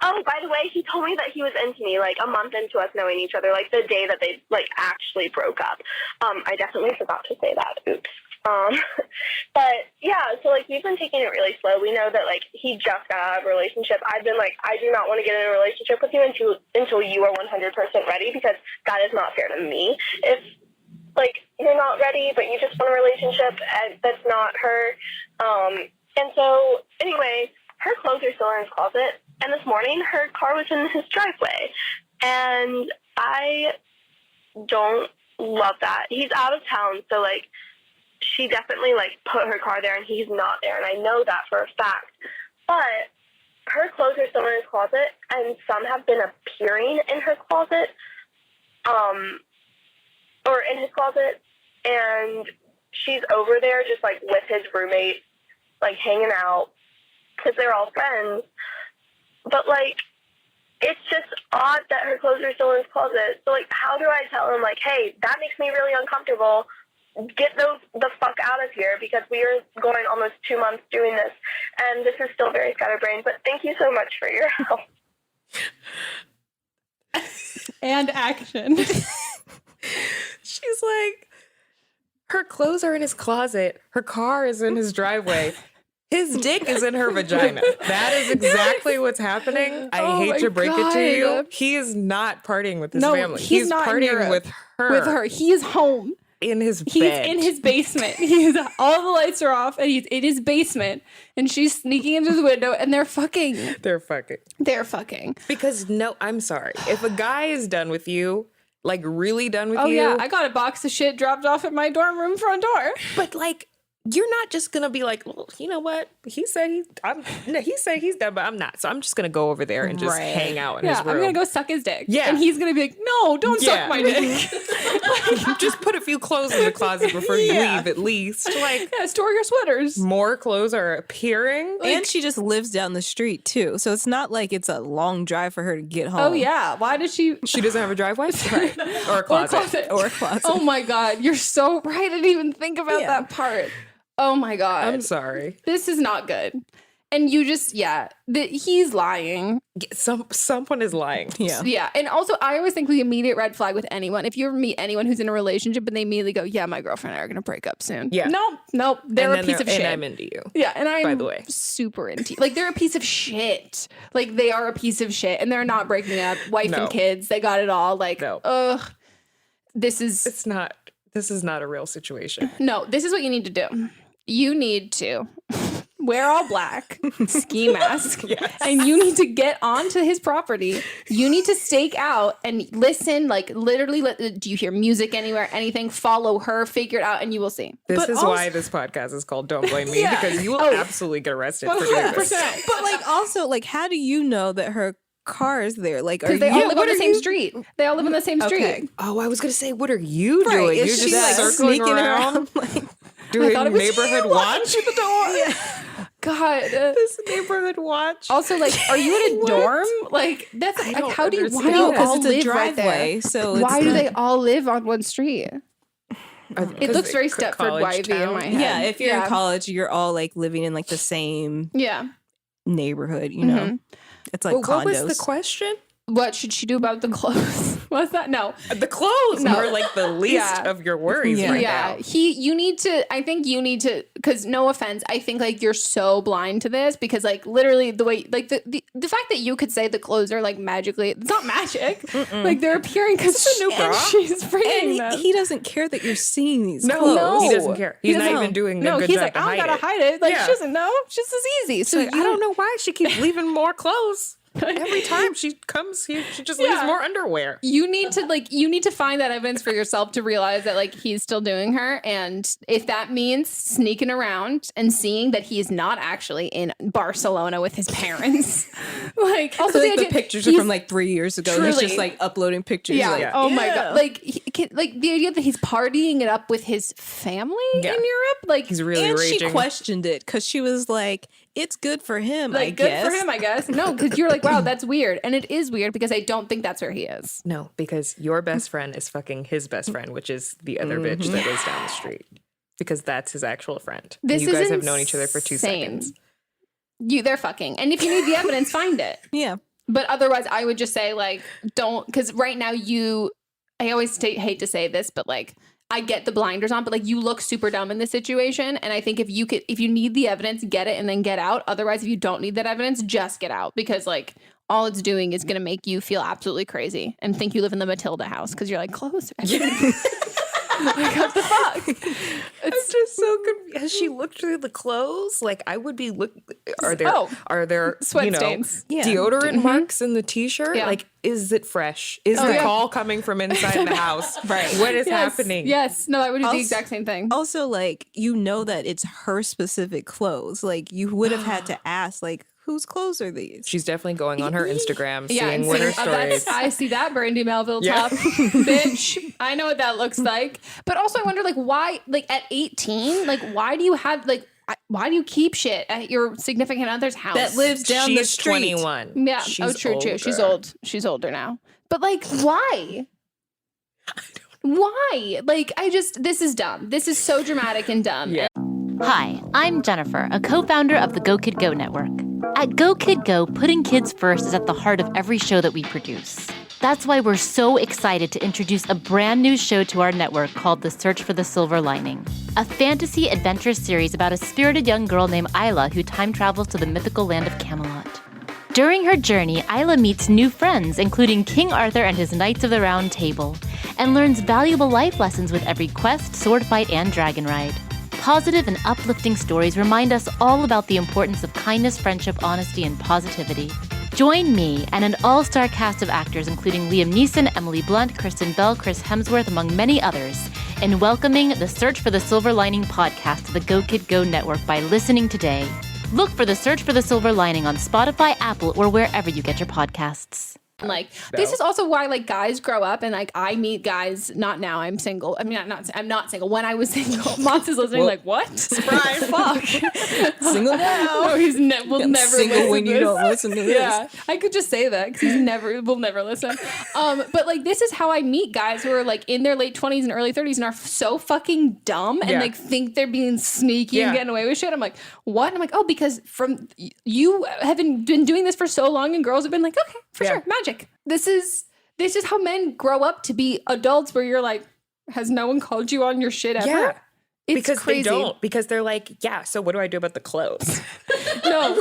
Oh, by the way, he told me that he was into me, like, a month into us knowing each other, like, the day that they, like, actually broke up. I definitely forgot to say that. Oops. But, yeah, so, like, we've been taking it really slow. We know that, like, he just got out of a relationship. I've been like, I do not want to get in a relationship with you until you are 100% ready, because that is not fair to me. If, like, you're not ready, but you just want a relationship, and that's not her. And so, anyway, her clothes are still in his closet, and this morning her car was in his driveway, and I don't love that. He's out of town, so, like, she definitely, like, put her car there, and he's not there, and I know that for a fact. But her clothes are still in his closet, and some have been appearing in her closet, or in his closet, and she's over there just, like, with his roommate, like, hanging out, because they're all friends. But, like, it's just odd that her clothes are still in his closet. So, like, how do I tell him, like, hey, that makes me really uncomfortable. Get those the fuck out of here, because we are going almost 2 months doing this, and this is still very scatterbrained. But thank you so much for your help. And action. She's like, her clothes are in his closet. Her car is in his driveway. His dick is in her vagina. That is exactly what's happening. I hate to break it to you. He is not partying with his family. He's not partying with her. With her. He is home. In his bed. He's in his basement. All the lights are off, and he's in his basement, and she's sneaking into the window, and they're fucking. They're fucking. Because, no, I'm sorry. If a guy is done with you, like, really done with you. Oh, yeah. I got a box of shit dropped off at my dorm room front door. But, like, you're not just gonna be like, well, you know what? He said he's done, but I'm not. So I'm just gonna go over there and just hang out in his room. I'm gonna go suck his dick. Yeah, and he's gonna be like, no, don't suck my dick. Just put a few clothes in the closet before you leave, at least. Like, store your sweaters. More clothes are appearing, and she just lives down the street too, so it's not like it's a long drive for her to get home. Oh yeah, why does she? She doesn't have a driveway, right? Or a closet. Or a closet. Oh my god, you're so right. I didn't even think about that part. Oh my god. I'm sorry. This is not good. And you just, he's lying. Someone is lying. Yeah. Yeah. And also, I always think the immediate red flag with anyone, if you ever meet anyone who's in a relationship and they immediately go, yeah, my girlfriend and I are going to break up soon. Yeah. Nope. They're a piece of shit. And I'm into you. Yeah. And I'm, by the way, super into you. Like, they're a piece of shit. Like, they are a piece of shit. And they're not breaking up. Wife and kids, they got it all. Like, ugh. This is not a real situation. No, this is what you need to do. You need to wear all black, ski mask, and you need to get onto his property. You need to stake out and listen, like, literally, do you hear music anywhere, anything? Follow her, figure it out, and you will see. This is why this podcast is called Don't Blame Me, because you will absolutely get arrested for doing this. But, like, also, like, how do you know that her car is there? Like, because they all live on the same street. They all live in the same street. Okay. Oh, I was going to say, what are you doing? You're just like circling around? Like, doing neighborhood watch at the door. Yeah. God, this neighborhood watch. Also, like, are you in a dorm? Like, that's like, how do you? Why do you all live right there? So why do they all live on one street? It looks very Stepford Wifey in my head. Yeah, if you're in college, you're all like living in like the same neighborhood. You know, it's like condos. What was the question? What should she do about the clothes? What's that? No. The clothes are like the least of your worries right now. I think you need to, because no offense, I think like you're so blind to this because like literally the way, like the fact that you could say the clothes are like magically, it's not magic. Like they're appearing because she's bringing them. He doesn't care that you're seeing these clothes. clothes. He doesn't care. He's not even doing a good he's job like, to I hide don't gotta it. hide it. Like she doesn't know. It's just as easy. So I don't know why she keeps leaving more clothes. Every time she comes here, she just leaves more underwear. You need to find that evidence for yourself to realize that like he's still doing her, and if that means sneaking around and seeing that he is not actually in Barcelona with his parents, like also the pictures are from like 3 years ago. Truly. He's just like uploading pictures. Yeah. Like, oh my god. Like the idea that he's partying it up with his family in Europe, like he's really and raging. she questioned it because she was like, "It's good for him, like I guess." Good for him, I guess. No, because you're like, wow, that's weird, and it is weird because I don't think that's where he is. No, because your best friend is fucking his best friend, which is the other bitch that lives down the street. Because that's his actual friend. This you guys is have known each other for 2 seconds. They're fucking, and if you need the evidence, find it. Yeah. But otherwise, I would just say like, don't, because right now I always hate to say this, but like, I get the blinders on, but like you look super dumb in this situation. And I think if you need the evidence, get it and then get out. Otherwise, if you don't need that evidence, just get out, because like all it's doing is going to make you feel absolutely crazy and think you live in the Matilda house because you're like, close. Like, what the fuck? I'm just so confused. Has she looked through the clothes? Like I would be looking. Are there sweat stains? Deodorant marks in the t-shirt? Yeah. Like, is it fresh? Is the call coming from inside the house? Right. What is happening? Yes. No, I would do the exact same thing. Also, like, you know that it's her specific clothes. Like, you would have had to ask, like, whose clothes are these? She's definitely going on her Instagram, seeing what her stories. I see that Brandy Melville top, bitch. I know what that looks like. But also, I wonder, like, why, like, at 18, like, why do you have, like, why do you keep shit at your significant other's house that lives down the street? She's 21. Yeah. She's true. older. She's old. She's older now. But like, why? Why? Like, this is dumb. This is so dramatic and dumb. Yeah. Hi, I'm Jennifer, a co-founder of the Go Kid Go network. At Go Kid Go, putting kids first is at the heart of every show that we produce. That's why we're so excited to introduce a brand new show to our network called The Search for the Silver Lining, a fantasy adventure series about a spirited young girl named Isla who time travels to the mythical land of Camelot. During her journey, Isla meets new friends, including King Arthur and his Knights of the Round Table, and learns valuable life lessons with every quest, sword fight, and dragon ride. Positive and uplifting stories remind us all about the importance of kindness, friendship, honesty, and positivity. Join me and an all-star cast of actors including Liam Neeson, Emily Blunt, Kristen Bell, Chris Hemsworth, among many others, in welcoming the Search for the Silver Lining podcast to the Go Kid Go network by listening today. Look for the Search for the Silver Lining on Spotify, Apple, or wherever you get your podcasts. Like, this is also why, like, guys grow up and, like, I meet guys, not now, I'm single. I mean, I'm not single. When I was single, Mott's is listening, like, what? Surprise, fuck. Single now. No, will never single listen when to you this. don't listen to Yeah, this. I could just say that because will never listen. But, like, this is how I meet guys who are, like, in their late 20s and early 30s and are so fucking dumb and, like, think they're being sneaky and getting away with shit. I'm like, what? And I'm like, oh, because you have been doing this for so long and girls have been like, okay, for sure, magic. This is how men grow up to be adults, where you're like, has no one called you on your shit ever? Yeah. It's because crazy. they don't. Because they're like, yeah, so what do I do about the clothes? No.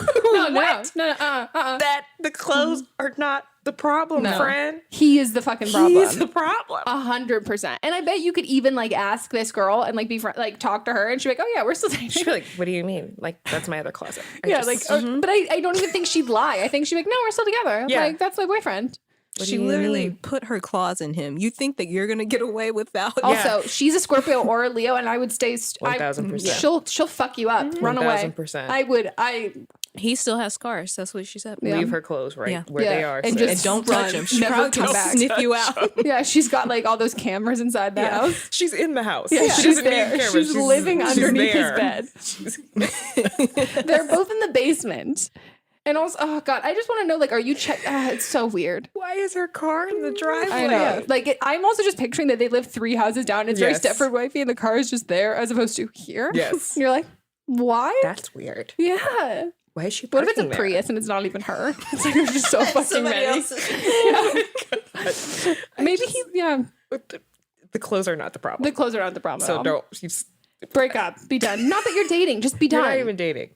That the clothes are not the problem, friend. He is the fucking problem. He's the problem. 100%. And I bet you could even like ask this girl and like be talk to her and she'd be like, oh yeah, we're still dating. She'd be like, what do you mean? Like, that's my other closet. But I don't even think she'd lie. I think she'd be like, no, we're still together. Yeah. Like, that's my boyfriend. She literally put her claws in him. You think that you're gonna get away without? Also, she's a Scorpio or a Leo, and I would stay. 1000%. She'll fuck you up. Run away. 1000%. He still has scars. That's what she said. Leave her clothes where they are, and just don't touch him. She never probably come can back. sniff you out. Yeah, she's got like all those cameras inside the house. She's in the house. Yeah, she she's doesn't there. need cameras. She's living underneath his there. bed. They're both in the basement. And also, oh God, I just want to know, like, are you it's so weird. Why is her car in the driveway? I know. Like, I'm also just picturing that they live 3 houses down. It's very Stepford Wifey, and the car is just there as opposed to here. Yes. And you're like, why? That's weird. Yeah. Why is she What parking if it's a there? Prius and it's not even her? It's like there's just so fucking Somebody many. else's. Maybe he's The clothes are not the problem. The clothes are not the problem. So don't break up. Be done. Not that you're dating. Just be done. You're not even dating.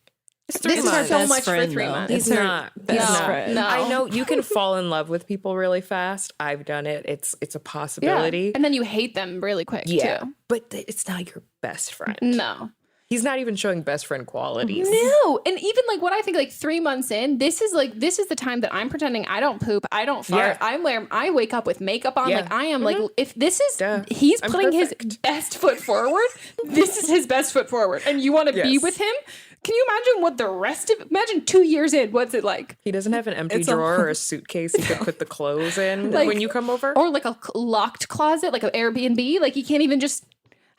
It's 3 months. This is so much for 3 months. He's not. Best friend. No. I know you can fall in love with people really fast. I've done it. It's a possibility. Yeah. And then you hate them really quick too. But it's not your best friend. No. He's not even showing best friend qualities. No. And even like what I think like 3 months in, this is the time that I'm pretending I don't poop, I don't fart. I wake up with makeup on. Like I am like, if this is he's putting his best foot forward, this is his best foot forward. And you want to be with him? Can you imagine what the rest of imagine 2 years in, what's it like? He doesn't have an empty drawer or a suitcase he could put the clothes in when you come over? Or like a locked closet, like an Airbnb. Like he can't even just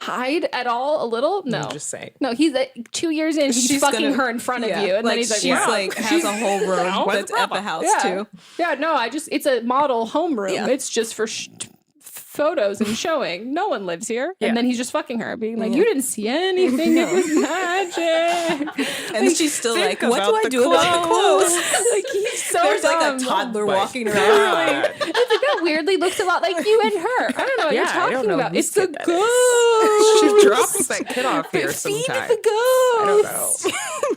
hide at all a little? No. I'm just saying. No, he's like 2 years in, he's fucking her in front of you. And then he's like, she's wow. like has a whole room that's at the house too. Yeah, no, it's a model home room. Yeah. It's just for photos and showing. No one lives here. And then he's just fucking her, being like, you didn't see anything. It was magic. And like, she's still like, what do I do about the clothes? Like he's so There's dumb. like a toddler walking around. It's like that weirdly looks a lot like you and her. I don't know what you're talking about. It's the ghost. She drops that kid off here sometimes. The ghost.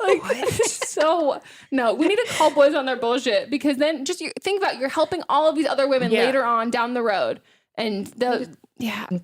I don't know. So no, we need to call boys on their bullshit, because then just think about you're helping all of these other women later on down the road. And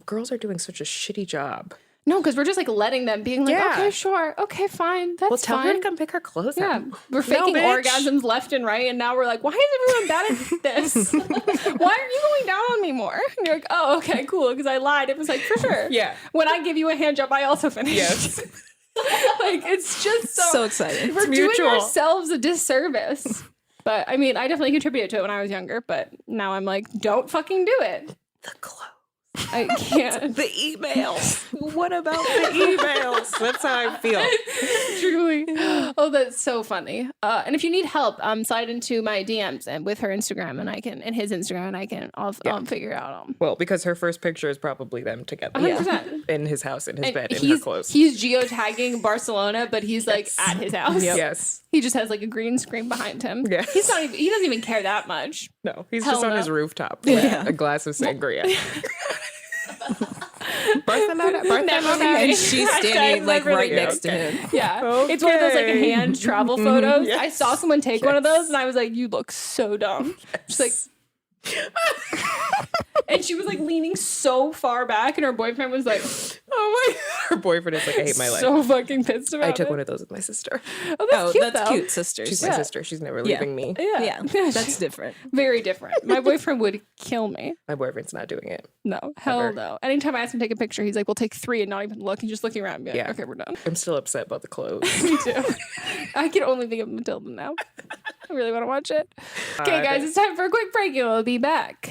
girls are doing such a shitty job. No, because we're just like letting them, being like, okay, sure, okay, fine, that's tell fine. her to come pick her clothes up. We're faking orgasms left and right, and now we're like, why is everyone bad at this? Why are you going down on me more? And you're like, oh, okay, cool, because I lied. It was like, for sure. Yeah. When I give you a hand job, I also finish. Yes. Like, it's just so exciting. We're doing ourselves a disservice. But I mean, I definitely contributed to it when I was younger, but now I'm like, don't fucking do it. The clothes. I can't. The emails. What about the emails? That's how I feel. Truly. Oh, that's so funny. And if you need help, slide into my DMs and with her Instagram, and his Instagram, and I'll figure it out. Well, because her first picture is probably them together. 100%. In his house, in his bed, in her clothes. He's geotagging Barcelona, but he's like at his house. Yep. Yes. He just has like a green screen behind him. Yeah. He doesn't even care that much. No, he's just on his rooftop with a glass of sangria. Barcelona, and she's standing like right next to him. Yeah, okay. It's one of those like hand travel photos. Yes. I saw someone take one of those, and I was like, "You look so dumb." She's like, and she was like leaning so far back, and her boyfriend was like, "Oh my!" Her boyfriend is like, "I hate my life." So fucking pissed about it. I took one of those with my sister. Oh, that's cute. Cute, sisters. She's my sister. She's never leaving me. Yeah, that's different. Very different. My boyfriend would kill me. My boyfriend's not doing it. No, hell no. Anytime I ask him to take a picture, he's like, "We'll take 3," and not even look. He's just looking around. And be like, okay, we're done. I'm still upset about the clothes. Me too. I can only think of Matilda now. I really want to watch it. Okay, guys, it's time for a quick break, and we'll be back.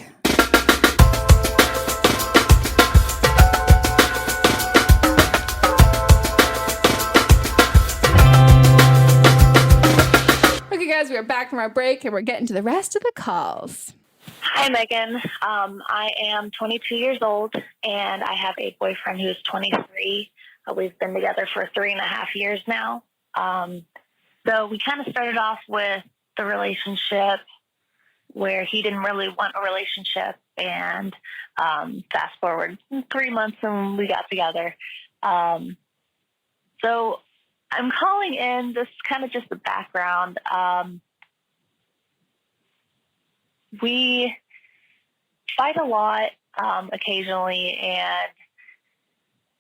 Okay, guys, we are back from our break, and we're getting to the rest of the calls. Hi, Megan. I am 22 years old, and I have a boyfriend who's 23. We've been together for 3.5 years now. So we kind of started off with the relationship where he didn't really want a relationship, and fast forward 3 months and we got together. So I'm calling in, this kind of just the background. We fight a lot occasionally, and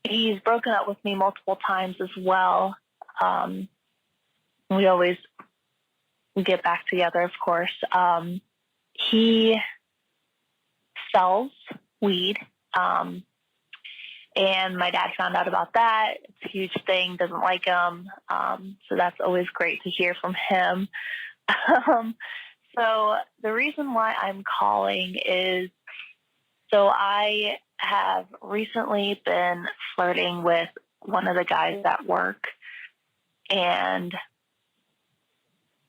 he's broken up with me multiple times as well. We always get back together, of course. He sells weed, and my dad found out about that. It's a huge thing, doesn't like him. So that's always great to hear from him. So the reason why I'm calling is, so I have recently been flirting with one of the guys at work, and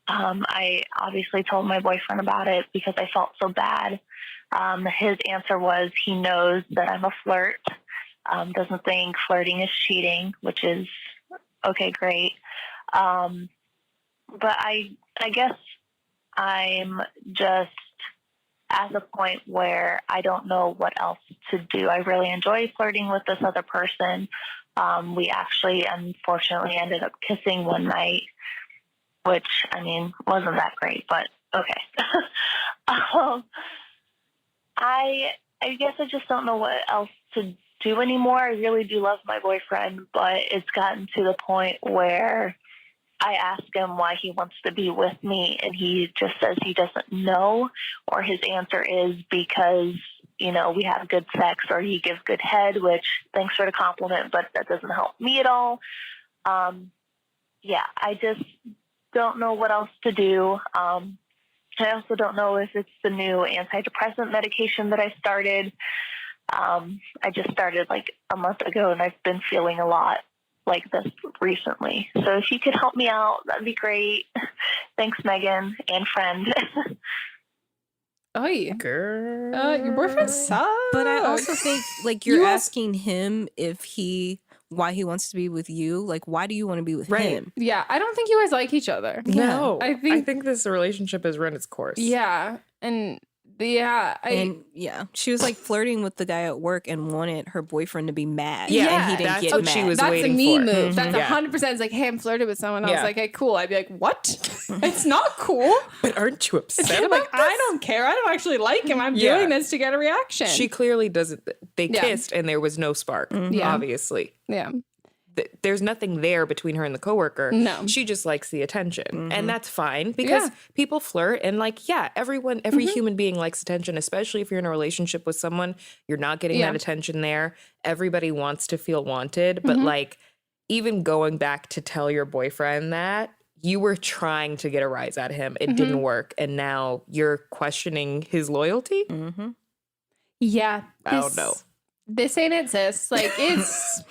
I obviously told my boyfriend about it because I felt so bad. His answer was he knows that I'm a flirt, doesn't think flirting is cheating, which is okay, great. But I guess I'm just at the point where I don't know what else to do. I really enjoy flirting with this other person. We actually, unfortunately, ended up kissing one night, which, I mean, wasn't that great, but okay. I guess I just don't know what else to do anymore. I really do love my boyfriend, but it's gotten to the point where I ask him why he wants to be with me, and he just says he doesn't know, or his answer is because, you know, we have good sex or he gives good head, which thanks for the compliment, but that doesn't help me at all. Yeah, I just don't know what else to do. I also don't know if it's the new antidepressant medication that I started. I just started like a month ago, and I've been feeling a lot like this recently. So if you could help me out, that'd be great. Thanks, Megan and friend. Oh, girl. Your boyfriend sucks. But I also think like you're asking him why he wants to be with you. Like, why do you want to be with him? Yeah, I don't think you guys like each other. No, I think this relationship has run its course. Yeah, and she was like flirting with the guy at work and wanted her boyfriend to be mad. Yeah, and he didn't that's get what mad. she was that's waiting a me for. move. That's Yeah. 100%. It's like, hey, I'm flirting with someone. I was Yeah. like, hey, cool. I'd be like, what? It's not cool. But aren't you upset? I'm like, I don't care. I don't actually like him. I'm doing this to get a reaction. She clearly doesn't. They Yeah. kissed and there was no spark, Yeah. obviously. Yeah. There's nothing there between her and the coworker. No. She just likes the attention. And that's fine because people flirt and every human being likes attention, especially if you're in a relationship with someone, you're not getting that attention there. Everybody wants to feel wanted. But like, even going back to tell your boyfriend that, you were trying to get a rise out of him. It didn't work. And now you're questioning his loyalty? Yeah. I don't know. This ain't it, sis. Like, it's...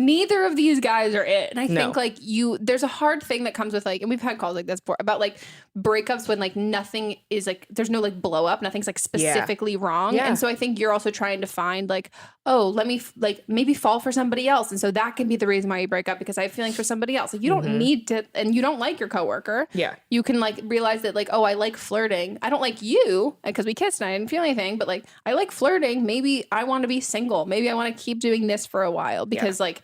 Neither of these guys are it. And I think like there's a hard thing that comes with like, and we've had calls like this before about like breakups when like nothing is like, there's no like blow up, nothing's like specifically wrong. Yeah. And so I think you're also trying to find like, oh, let me like maybe fall for somebody else. And so that can be the reason why you break up, because I have feelings for somebody else. Like you don't need to, and you don't like your coworker. Yeah. You can like realize that like, oh, I like flirting. I don't like you because we kissed and I didn't feel anything, but like I like flirting. Maybe I want to be single. Maybe I want to keep doing this for a while because like,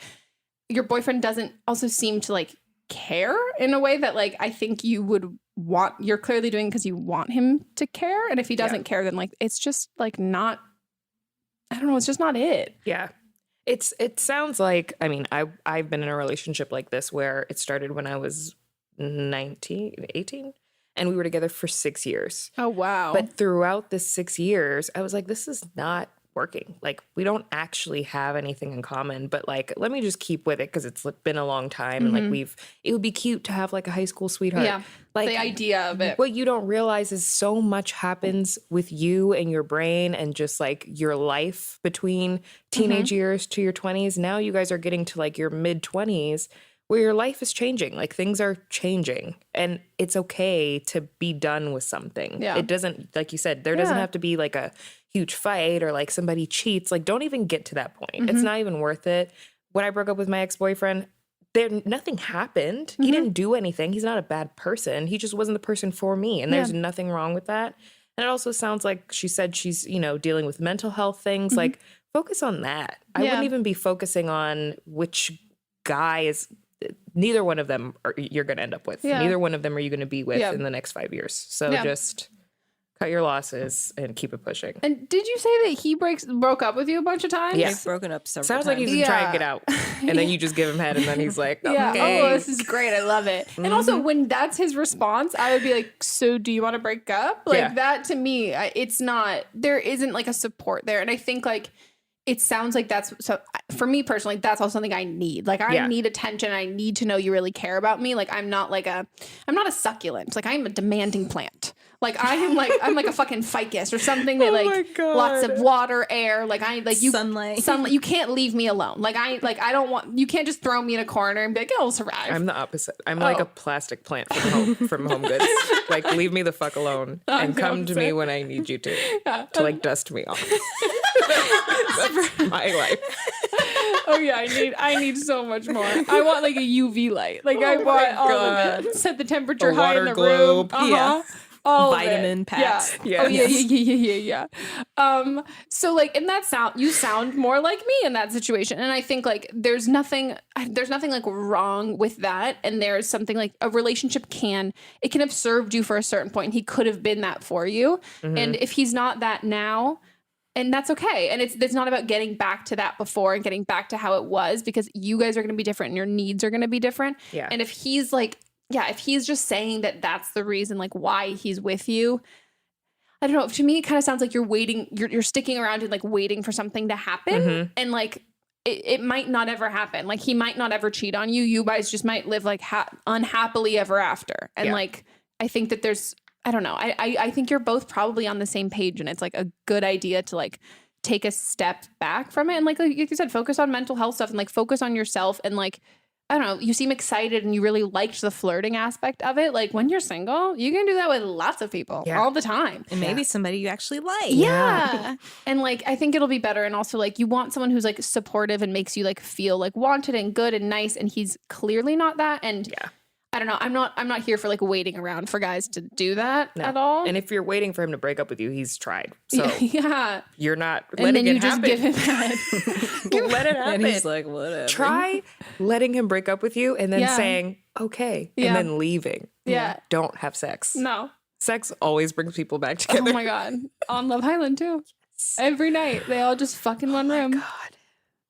your boyfriend doesn't also seem to like care in a way that like I think you would want. You're clearly doing because you want him to care, and if he doesn't care, then like it's just like not. I don't know. It's just not it. Yeah, it sounds like. I mean, I've been in a relationship like this where it started when I was 18, and we were together for 6 years. Oh wow! But throughout this 6 years, I was like, this is not working. Like we don't actually have anything in common, but like let me just keep with it because it's been a long time and like it would be cute to have like a high school sweetheart. Yeah, like the idea of it. What you don't realize is so much happens with you and your brain and just like your life between teenage years to your 20s. Now you guys are getting to like your mid 20s where your life is changing. Like things are changing and it's okay to be done with something. Yeah. It doesn't, like you said, there doesn't have to be like a huge fight or like somebody cheats. Like don't even get to that point. It's not even worth it. When I broke up with my ex-boyfriend, nothing happened. He didn't do anything. He's not a bad person. He just wasn't the person for me. And there's nothing wrong with that. And it also sounds like she said she's, you know, dealing with mental health things. Like focus on that. I wouldn't even be focusing on which guy is. Neither one of them you're going to end up with. Yeah. Neither one of them are you going to be with in the next 5 years. So just cut your losses and keep it pushing. And did you say that he broke up with you a bunch of times? Yeah. They've broken up several Sounds times. like he's trying to get out. And then you just give him head and then he's like, okay. Oh, this is great. I love it. And also when that's his response, I would be like, so do you want to break up? Like that to me, it's not, there isn't like a support there. And I think like, it sounds like that's, so for me personally, that's also something I need. Like I need attention. I need to know you really care about me. Like I'm not a succulent. Like I'm a demanding plant. Like I'm like a fucking ficus or something that lots of water, air. Like sunlight. You can't leave me alone. Like I don't want, you can't just throw me in a corner and be like, I'll survive. I'm the opposite. I'm like a plastic plant from Home Goods. Like leave me the fuck alone and come to me when I need you to like dust me off. That's my life. Oh yeah, I need so much more. I want like a UV light. Like I want all of it. Set the temperature high in the room. Yeah. All vitamin of it. packs. Yeah. Oh yeah. So like in that sound, you sound more like me in that situation, and I think like there's nothing like wrong with that, and there's something like a relationship can have served you for a certain point, and he could have been that for you, and if he's not that now. And that's okay. And it's not about getting back to that before and getting back to how it was, because you guys are going to be different and your needs are going to be different. Yeah. And if he's like, if he's just saying that that's the reason, like why he's with you, I don't know. To me, it kind of sounds like you're waiting, you're sticking around and like waiting for something to happen. And like, it might not ever happen. Like he might not ever cheat on you. You guys just might live like unhappily ever after. And like, I think that I don't know. I think you're both probably on the same page, and it's like a good idea to like take a step back from it. And like you said, focus on mental health stuff and like focus on yourself. And like, I don't know, you seem excited and you really liked the flirting aspect of it. Like when you're single, you can do that with lots of people all the time. And maybe somebody you actually like. Yeah. And like, I think it'll be better. And also like, you want someone who's like supportive and makes you like feel like wanted and good and nice. And he's clearly not that. And I don't know. I'm not here for like waiting around for guys to do that at all. And if you're waiting for him to break up with you, he's tried. So you're not and letting then it you happen. just give him that. Let it happen. And he's like, whatever. Try letting him break up with you and then saying, okay, and then leaving. Yeah. Don't have sex. No. Sex always brings people back together. Oh my God. On Love Island too. Yes. Every night. They all just fuck in one room. God.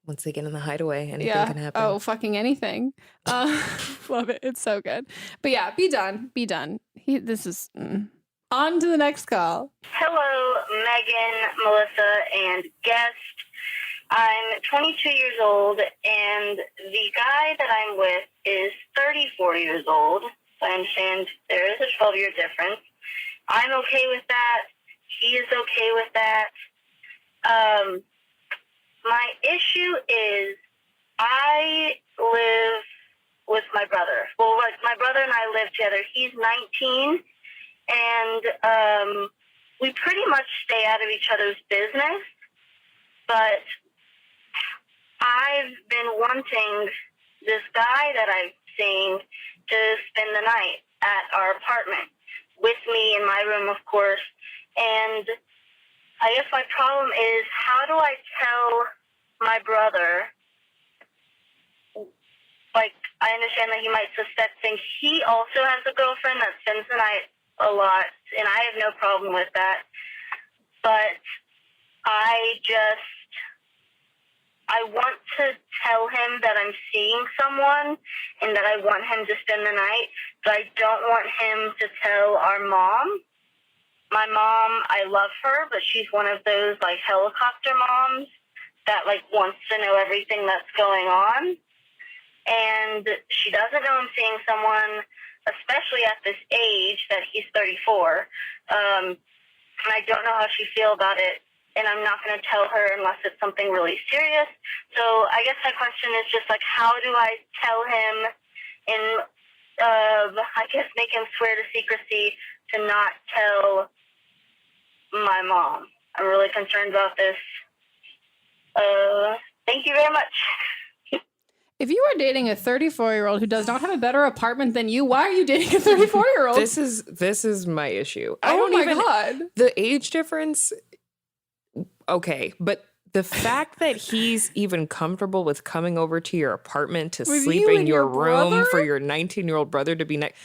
Once they get in the hideaway, anything can happen. Oh, fucking anything. Love it. It's so good. But yeah, be done. Be done. This is on to the next call. Hello, Megan, Melissa, and guest. I'm 22 years old, and the guy that I'm with is 34 years old. So I understand there is a 12-year difference. I'm okay with that. He is okay with that. My issue is I live with my brother. Well, my brother and I live together. He's 19, and we pretty much stay out of each other's business. But I've been wanting this guy that I've seen to spend the night at our apartment with me in my room, of course. And I guess my problem is, how do I tell my brother, like, I understand that he might suspect things. He also has a girlfriend that spends the night a lot, and I have no problem with that. But I want to tell him that I'm seeing someone and that I want him to spend the night, but I don't want him to tell our mom. My mom, I love her, but she's one of those, like, helicopter moms that, like, wants to know everything that's going on. And she doesn't know I'm seeing someone, especially at this age that he's 34. And I don't know how she'd feel about it. And I'm not going to tell her unless it's something really serious. So I guess my question is just, like, how do I tell him and, I guess, make him swear to secrecy to not tell my mom? I'm really concerned about this. Thank you very much. If you are dating a 34-year-old who does not have a better apartment than you, why are you dating a 34-year-old? This is my issue. Oh my God. The age difference, okay, but the fact that he's even comfortable with coming over to your apartment to With sleep you in and your your room brother? for your 19-year-old brother to be next.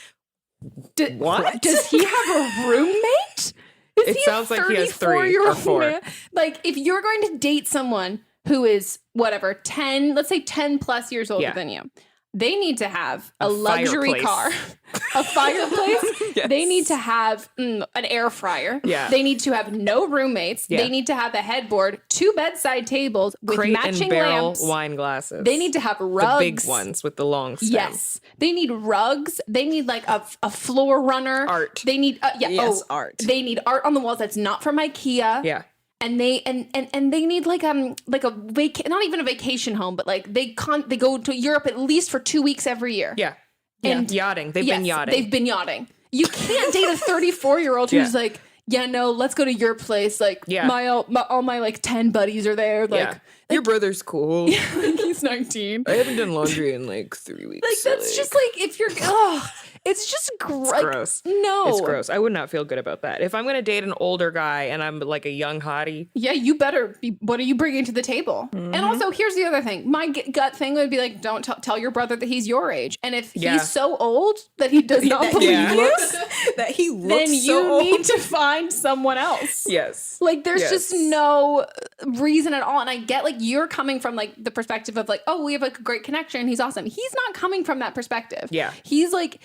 What? Does he have a roommate? Is It he sounds a like he has 3 or 34-year-old 4. man? Like, if you're going to date someone who is, whatever, 10, let's say 10 plus years older than you, they need to have a luxury fireplace. car, a fireplace. Yes. They need to have an air fryer. Yeah. They need to have no roommates. Yeah. They need to have a headboard, 2 bedside tables with Crate matching and barrel lamps. wine glasses. They need to have rugs. The big ones with the long stem. Yes. They need rugs. They need like a floor runner. Art. They need art. They need art on the walls that's not from IKEA. Yeah. And they they need like a not even a vacation home, but like they go to Europe at least for 2 weeks every year. Yeah. And yachting. They've been yachting. They've been yachting. You can't date a 34-year-old who's like, yeah, no, let's go to your place. Like all my like 10 buddies are there. Like, your brother's cool. He's 19. I haven't done laundry in like 3 weeks. Like, that's just like, if you're, it's just gross. No. It's gross. I would not feel good about that. If I'm going to date an older guy and I'm like a young hottie. Yeah, you better be, what are you bringing to the table? And also, here's the other thing. My gut thing would be like, don't tell your brother that he's your age. And if he's so old that he does not believe you, that he looks then so you old. need to find someone else. Yes. Like, there's just no reason at all. And I get, like, you're coming from, like, the perspective of, like, oh, we have, like, a great connection. He's awesome. He's not coming from that perspective. Yeah. He's like,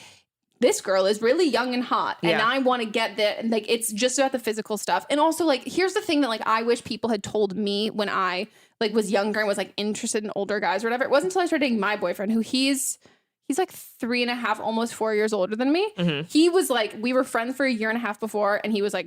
this girl is really young and hot, and I want to get there. And, like, it's just about the physical stuff. And also, like, here's the thing that, like, I wish people had told me when I, like, was younger and was, like, interested in older guys or whatever. It wasn't until I started dating my boyfriend, who he's like 3.5, almost 4 years older than me. He was like, we were friends for 1.5 years before, and he was like,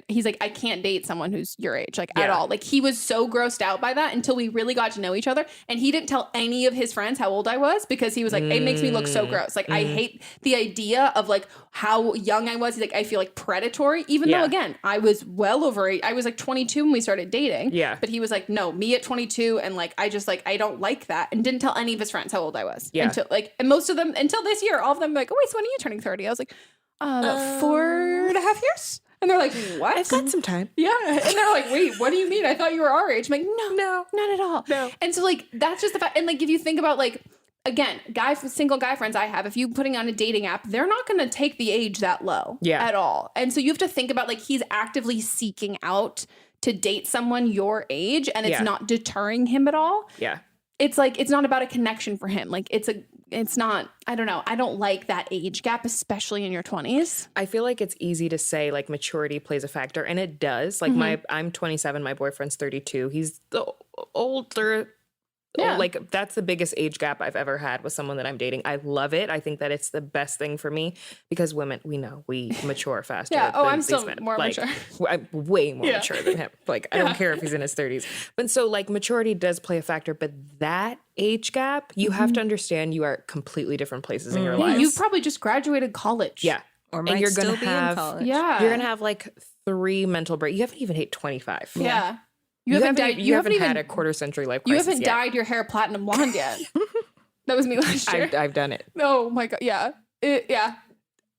he's like, I can't date someone who's your age, like, at all. Like, he was so grossed out by that until we really got to know each other. And he didn't tell any of his friends how old I was, because he was like, it makes me look so gross. Like, I hate the idea of, like, how young I was. He's like, I feel like predatory, even though, again, I was well over I was like 22 when we started dating. Yeah. But he was like, no, me at 22. And, like, I just, like, I don't like that. And didn't tell any of his friends how old I was. Yeah. Until, like, and most of them, until this year, all of them were like, oh, wait, so when are you turning 30? I was like, 4.5 years. And they're like, what? I've got some time. Yeah. And they're like, wait, what do you mean? I thought you were our age. I'm like, no, not at all. No. And so, like, that's just the fact. And, like, if you think about, like, again, single guy friends I have, if you putting on a dating app, they're not going to take the age that low at all. And so you have to think about, like, he's actively seeking out to date someone your age, and it's not deterring him at all. Yeah. It's like, it's not about a connection for him. Like, it's not, I don't know. I don't like that age gap, especially in your 20s. I feel like it's easy to say, like, maturity plays a factor, and it does. Like, I'm 27, my boyfriend's 32. He's the older. Yeah. Like, that's the biggest age gap I've ever had with someone that I'm dating. I love it. I think that it's the best thing for me, because women, we know we mature faster. Yeah. Oh, than I'm these still men. more like, mature. I'm way more mature than him. Like, I don't care if he's in his 30s. But so, like, maturity does play a factor. But that age gap, you have to understand you are at completely different places in your lives. You've probably just graduated college. Yeah. Or might you're still gonna be have, in college. Yeah. You're going to have, like, 3 mental breaks. You haven't even hit 25. Yeah. You haven't had a quarter century life crisis. You haven't yet. dyed your hair platinum blonde yet. That was me last year. I've done it. Oh my God. Yeah.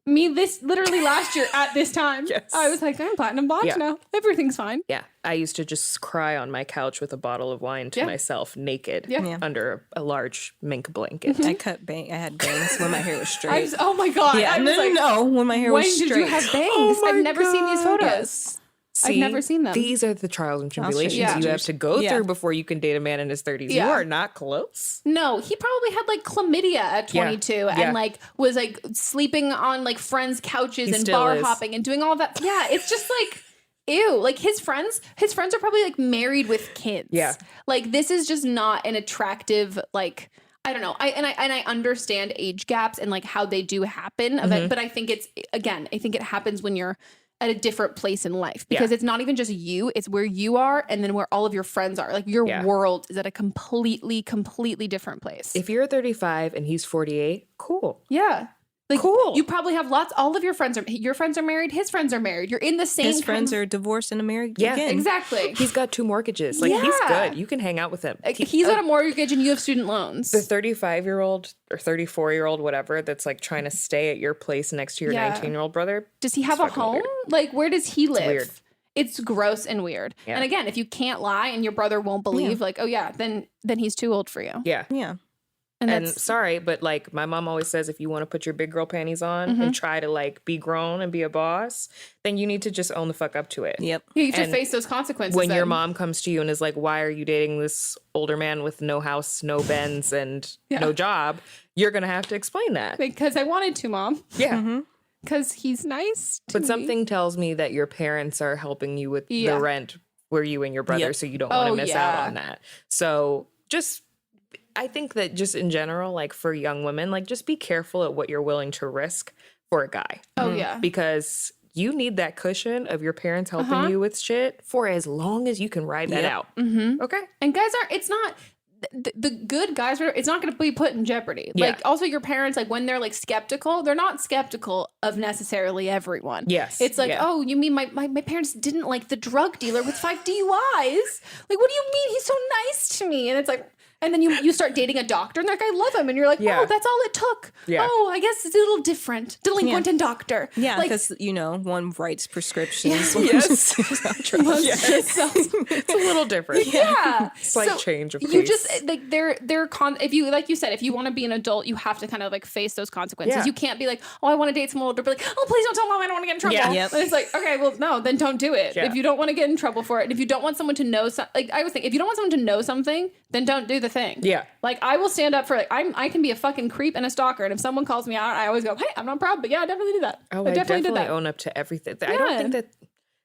Me this literally last year at this time. Yes. I was like, I'm platinum blonde now. Everything's fine. Yeah. I used to just cry on my couch with a bottle of wine to myself, naked, under a large mink blanket. I had bangs when my hair was straight. Oh my God. Yeah, I was no, when my hair was straight. When did you have bangs? Oh I've never seen these photos. Yes. I've never seen them. These are the trials and tribulations you have to go through before you can date a man in his 30s. You are not close. No, he probably had like chlamydia at 22 and like was like sleeping on like friends' couches and bar hopping and doing all that. Yeah, it's just like, ew. Like his friends are probably like married with kids. Yeah. Like this is just not an attractive, like, I don't know. I understand age gaps and like how they do happen, but I think I think it happens when you're at a different place in life, because it's not even just you, it's where you are and then where all of your friends are. Like your world is at a completely different place. If you're 35 and he's 48, cool. Yeah. Like, cool. You probably have all of your friends are married, his friends are married. You're in the same. His friends are divorced and married again. Exactly. He's got 2 mortgages. Like he's good. You can hang out with him. He's got a mortgage and you have student loans. The 35-year-old or 34-year-old, whatever, that's like trying to stay at your place next to your 19-year-old brother. Does he have a home? Weird. Like, where does he live? Weird. It's gross and weird. Yeah. And again, if you can't lie and your brother won't believe, like, oh yeah, then he's too old for you. Yeah. Yeah. And sorry, but like my mom always says, if you want to put your big girl panties on and try to like be grown and be a boss, then you need to just own the fuck up to it. Yep. You have to face those consequences. When your mom comes to you and is like, why are you dating this older man with no house, no Benz, and no job? You're going to have to explain that. Because I wanted to, Mom. Yeah. Because he's nice to But me. something tells me that your parents are helping you with the rent where you and your brother, so you don't want to miss out on that. So I think that just in general, like for young women, like just be careful at what you're willing to risk for a guy. Oh, yeah. Because you need that cushion of your parents helping you with shit for as long as you can ride that out. Mm-hmm. Okay. And guys the good guys, it's not going to be put in jeopardy. Yeah. Like, also your parents, like when they're like skeptical, they're not skeptical of necessarily everyone. Yes. It's like, oh, you mean my parents didn't like the drug dealer with 5 DUIs? Like, what do you mean? He's so nice to me. And it's like, and then you start dating a doctor and they're like, I love him. And you're like, oh, that's all it took. Yeah. Oh, I guess it's a little different. Delinquent and doctor. Yeah, like, because, one writes prescriptions. One Yes. just gives out drugs. It's a little different. Yeah. Slight change of pace. You just, like, if you, like you said, if you want to be an adult, you have to kind of like face those consequences. Yeah. You can't be like, oh, I want to date someone older, but like, oh, please don't tell mom I don't want to get in trouble. Yeah. Yep. And it's like, okay, well, no, then don't do it. Yeah. If you don't want to get in trouble for it, and if you don't want someone to know, like I always think, if you don't want someone to know something, then don't do the thing. Yeah. Like, I will stand up for, like, I can be a fucking creep and a stalker, and if someone calls me out, I always go, hey, I'm not proud, but yeah, I definitely did that. Oh, I definitely did that. own up to everything. I don't think that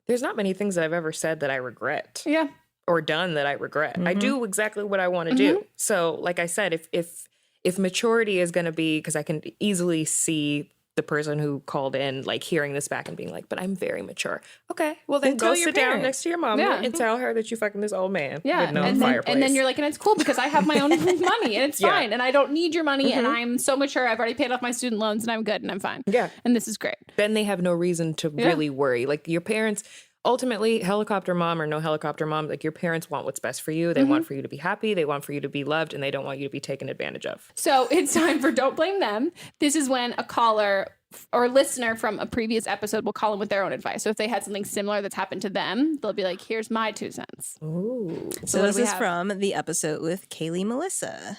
there's not many things that I've ever said that I regret. Yeah. Or done that I regret. I do exactly what I want to do. So, like I said, if maturity is going to be, because I can easily see the person who called in, like, hearing this back and being like, but I'm very mature. Okay, well then go sit down next to your mom and tell her that you fucking this old man with no fireplace. And then you're like, and it's cool because I have my own money and it's fine. And I don't need your money and I'm so mature. I've already paid off my student loans and I'm good and I'm fine. Yeah. And this is great. Then they have no reason to really worry. Like, your parents, ultimately, helicopter mom or no helicopter mom, like, your parents want what's best for you. They want for you to be happy. They want for you to be loved, and they don't want you to be taken advantage of. So it's time for Don't Blame Them. This is when a caller or listener from a previous episode will call in with their own advice. So if they had something similar that's happened to them, they'll be like, here's my 2 cents. Ooh. So this is from the episode with Kaylee Melissa.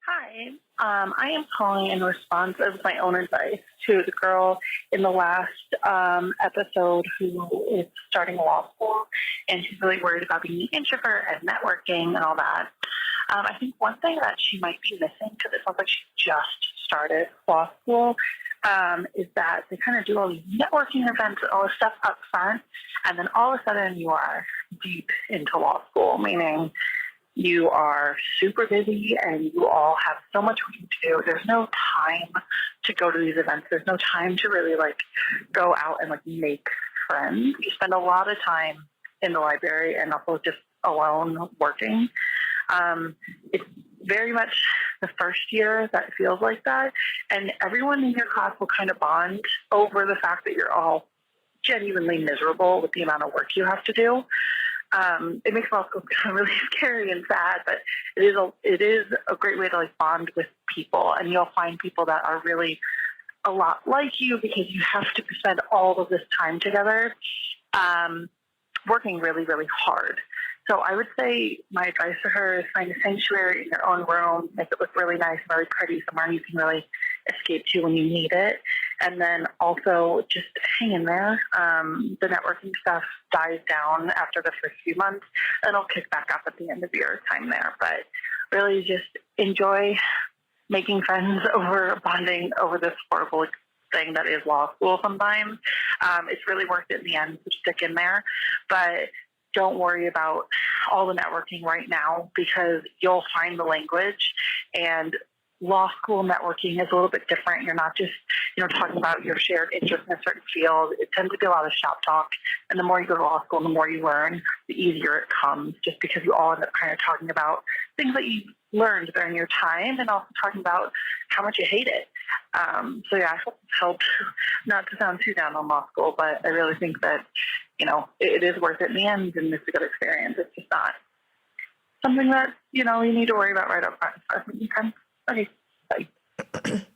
Hi. I am calling in response of my own advice to the girl in the last episode who is starting law school, and she's really worried about being an introvert and networking and all that. I think one thing that she might be missing, because it sounds like she just started law school, is that they kind of do all these networking events and all this stuff up front, and then all of a sudden you are deep into law school, meaning you are super busy and you all have so much work to do. There's no time to go to these events. There's no time to really like go out and like make friends. You spend a lot of time in the library and also just alone working. It's very much the first year that feels like that. And everyone in your class will kind of bond over the fact that you're all genuinely miserable with the amount of work you have to do. It makes law school kind of really scary and sad, but it is a great way to like bond with people, and you'll find people that are really a lot like you because you have to spend all of this time together, working really, really hard. So I would say my advice to her is find a sanctuary in your own room, make it look really nice and really pretty, somewhere you can really escape to when you need it. And then also just hang in there. The networking stuff dies down after the first few months, and it'll kick back up at the end of your time there. But really just enjoy making friends over bonding over this horrible thing that is law school sometimes. It's really worth it in the end to stick in there. But don't worry about all the networking right now, because you'll find the language, and law school networking is a little bit different. You're not just, talking about your shared interest in a certain field. It tends to be a lot of shop talk. And the more you go to law school, the more you learn, the easier it comes, just because you all end up kind of talking about things that you learned during your time, and also talking about how much you hate it. So yeah, I hope it's helped, not to sound too down on law school, but I really think that, it is worth it in the end, and it's a good experience. It's just not something that, you need to worry about right up front. Okay, bye.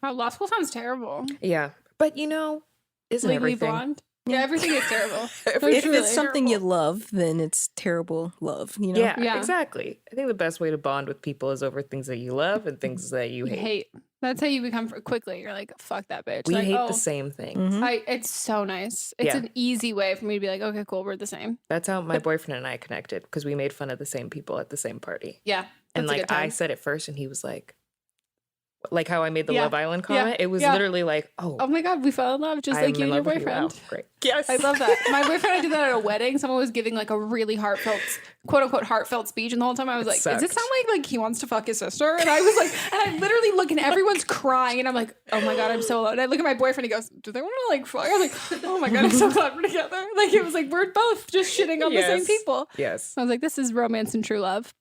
Wow, law school sounds terrible. Yeah, but isn't Legally everything? Blonde? Yeah, everything is terrible. If it's something you love, then it's terrible love, Yeah, exactly. I think the best way to bond with people is over things that you love and things that you hate. That's how you become quickly. You're like, fuck that bitch. We like, hate the same things. It's so nice. It's an easy way for me to be like, okay, cool, we're the same. That's how my boyfriend and I connected, because we made fun of the same people at the same party. Yeah. And that's a like good time. I said it first, and he was like how I made the Yeah. Love Island comment. Yeah. It was Yeah. literally like, oh my God, we fell in love just I'm like you in and your love with you. boyfriend. Wow, great. Yes. I love that. My boyfriend and I did that at a wedding. Someone was giving like a really heartfelt, quote unquote, heartfelt speech. And the whole time I was like, sucked. does it sound like he wants to fuck his sister? And I was like, and I literally look and everyone's crying. And I'm like, oh my God, I'm so alone. And I look at my boyfriend. He goes, do they want to like fuck? I was like, oh my God, I'm so glad we're together. Like, it was like, we're both just shitting on the same people. Yes. I was like, this is romance and true love.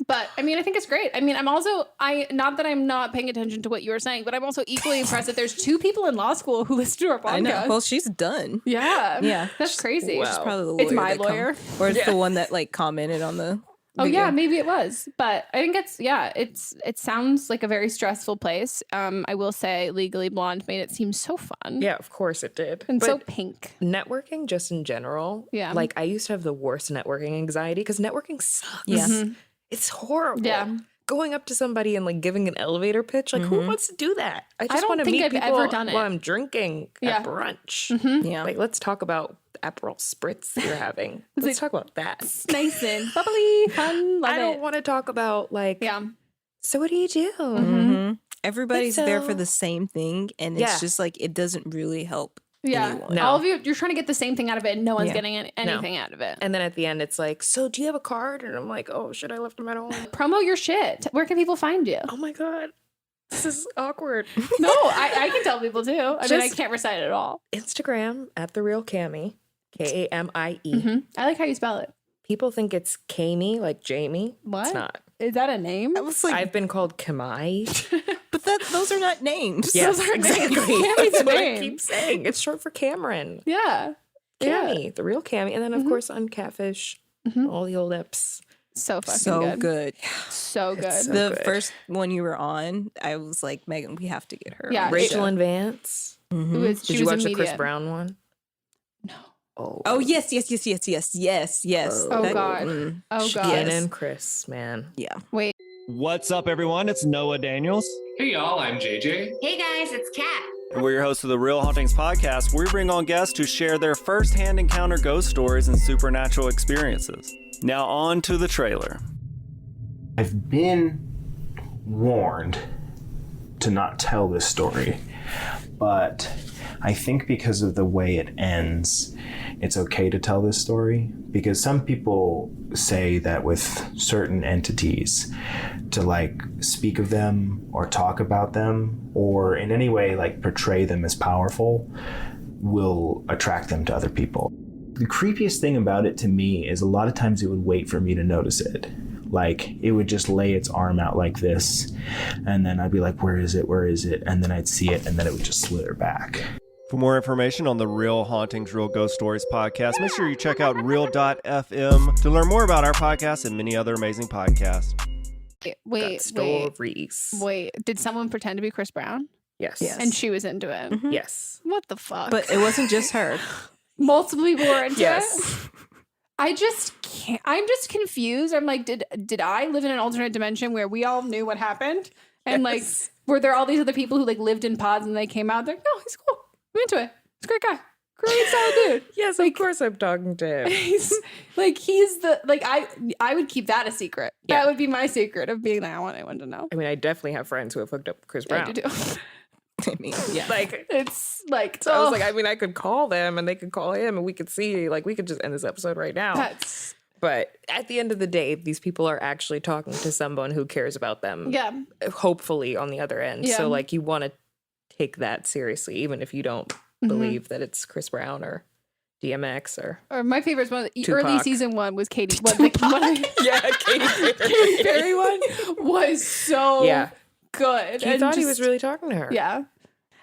But I mean, I think it's great. I mean, not that I'm not paying attention to what you were saying, but I'm also equally impressed that there's 2 people in law school who listen to our podcast. I know. Well, she's done. Yeah. Yeah. That's crazy. Wow. She's probably the lawyer. It's my lawyer. Or it's the one that like commented on the Oh yeah, maybe it was. But I think it sounds like a very stressful place. I will say Legally Blonde made it seem so fun. Yeah, of course it did. And but so pink. Networking just in general. Yeah. Like I used to have the worst networking anxiety because networking sucks. Yeah. Mm-hmm. It's horrible. Yeah. Going up to somebody and like giving an elevator pitch, like who wants to do that? I just don't want to think meet I've people ever done it. while I'm drinking at brunch. Yeah. Like let's talk about the Aperol spritz that you're having. Let's talk about that. It's nice and bubbly, fun. Love I don't want to talk about like. Yeah. So what do you do? Mm-hmm. Everybody's there for So- the same thing, and it's just like it doesn't really help. Yeah. anyone. No. All of you're trying to get the same thing out of it, and no one's Yeah. getting anything out of it. And then at the end, it's like, so do you have a card? And I'm like, oh shit, I left them at home. Promo your shit. Where can people find you? Oh my god, this is awkward. No, I can tell people too. I mean, I Just- can't recite it at all. Instagram at the real Kamie, Kamie. I like how you spell it. People think it's Kamie, like Jamie. What? It's not. Is that a name? I was like, I've been called Kamai. but those are not names. Yes, Those are exactly. Kamie's That's what I name. keep saying. It's short for Cameron. Yeah. Kamie, the real Kamie. And then, of course, on Catfish, all the old eps. So fucking So good. good. So good. so The good. first one you were on, I was like, Megan, we have to get her. Yeah, on the Rachel show. and Vance. It was- Did she you was watch the Chris immediate. Brown one? No. Oh yes. Oh, God. Oh, God. Ian and Chris, man. Yeah. Wait. What's up, everyone? It's Noah Daniels. Hey, y'all, I'm JJ. Hey guys, it's Kat. And we're your hosts of the Real Hauntings podcast, where we bring on guests who share their first-hand encounter ghost stories and supernatural experiences. Now on to the trailer. I've been warned to not tell this story, but I think because of the way it ends, it's okay to tell this story, because some people say that with certain entities, to like speak of them or talk about them or in any way like portray them as powerful will attract them to other people. The creepiest thing about it to me is a lot of times it would wait for me to notice it. Like it would just lay its arm out like this, and then I'd be like, where is it? And then I'd see it, and then it would just slither back. For more information on the Real Hauntings, Real Ghost Stories podcast, make sure you check out real.fm to learn more about our podcast and many other amazing podcasts. Wait. Stories. Wait. Did someone pretend to be Chris Brown? Yes. And she was into it. Yes. What the fuck? But it wasn't just her. Multiple people were into Yes. it. I just can't. I'm just confused. I'm like, did I live in an alternate dimension where we all knew what happened? And like, were there all these other people who like lived in pods and they came out? They're like, no, he's cool. I'm into it. He's a great guy. Great solid dude. Yes, of course I'm talking to him. He's the like I would keep that a secret. Yeah. That would be my secret of being like, I want anyone to know. I mean, I definitely have friends who have hooked up with Chris Brown. I do too. I mean, yeah. Like, it's like, so I was like, I mean, I could call them and they could call him and we could see, like, we could just end this episode right now. But at the end of the day, these people are actually talking to someone who cares about them. Yeah. Hopefully on the other end. Yeah. So, like, you want to take that seriously, even if you don't believe that it's Chris Brown or DMX or my favorite one, Tupac. early season one was Katy. Yeah, Katy Katy Perry one was so good. He thought he was really talking to her. Yeah.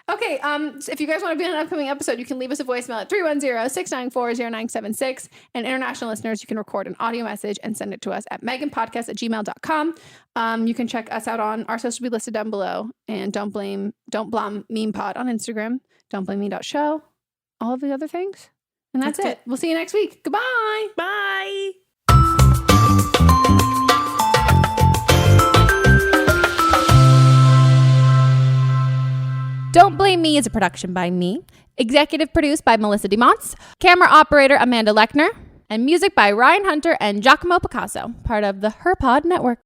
Okay, so if you guys want to be on an upcoming episode, you can leave us a voicemail at 310-694-0976. And international listeners, you can record an audio message and send it to us at meghanpodcast@gmail.com. You can check us out on our social, be listed down below. And don't blame meme pod on Instagram. Don't blame me.show. All of the other things. And that's it. We'll see you next week. Goodbye. Bye. Don't Blame Me is a production by me. Executive produced by Melissa DeMonts. Camera operator Amanda Lechner. And music by Ryan Hunter and Giacomo Picasso, part of the HerPod Network.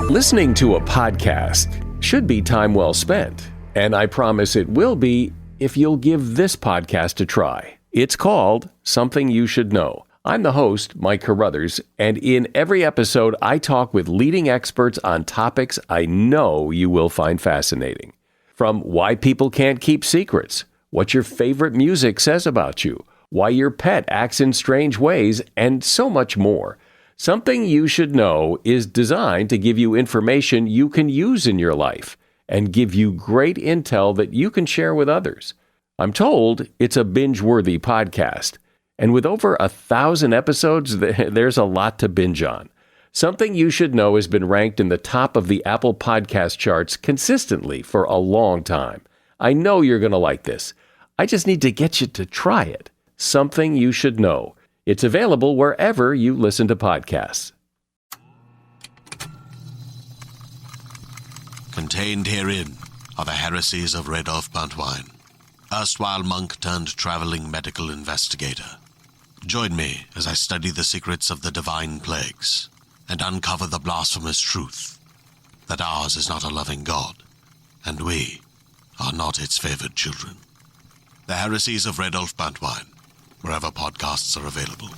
Listening to a podcast should be time well spent, and I promise it will be if you'll give this podcast a try. It's called Something You Should Know. I'm the host, Mike Carruthers, and in every episode, I talk with leading experts on topics I know you will find fascinating. From why people can't keep secrets, what your favorite music says about you, why your pet acts in strange ways, and so much more. Something You Should Know is designed to give you information you can use in your life and give you great intel that you can share with others. I'm told it's a binge-worthy podcast. And with over 1,000 episodes, there's a lot to binge on. Something You Should Know has been ranked in the top of the Apple Podcast charts consistently for a long time. I know you're going to like this. I just need to get you to try it. Something You Should Know. It's available wherever you listen to podcasts. Contained herein are the heresies of Radolf Buntwine, erstwhile monk turned traveling medical investigator. Join me as I study the secrets of the divine plagues and uncover the blasphemous truth that ours is not a loving God, and we are not its favored children. The heresies of Radolf Buntwine, wherever podcasts are available.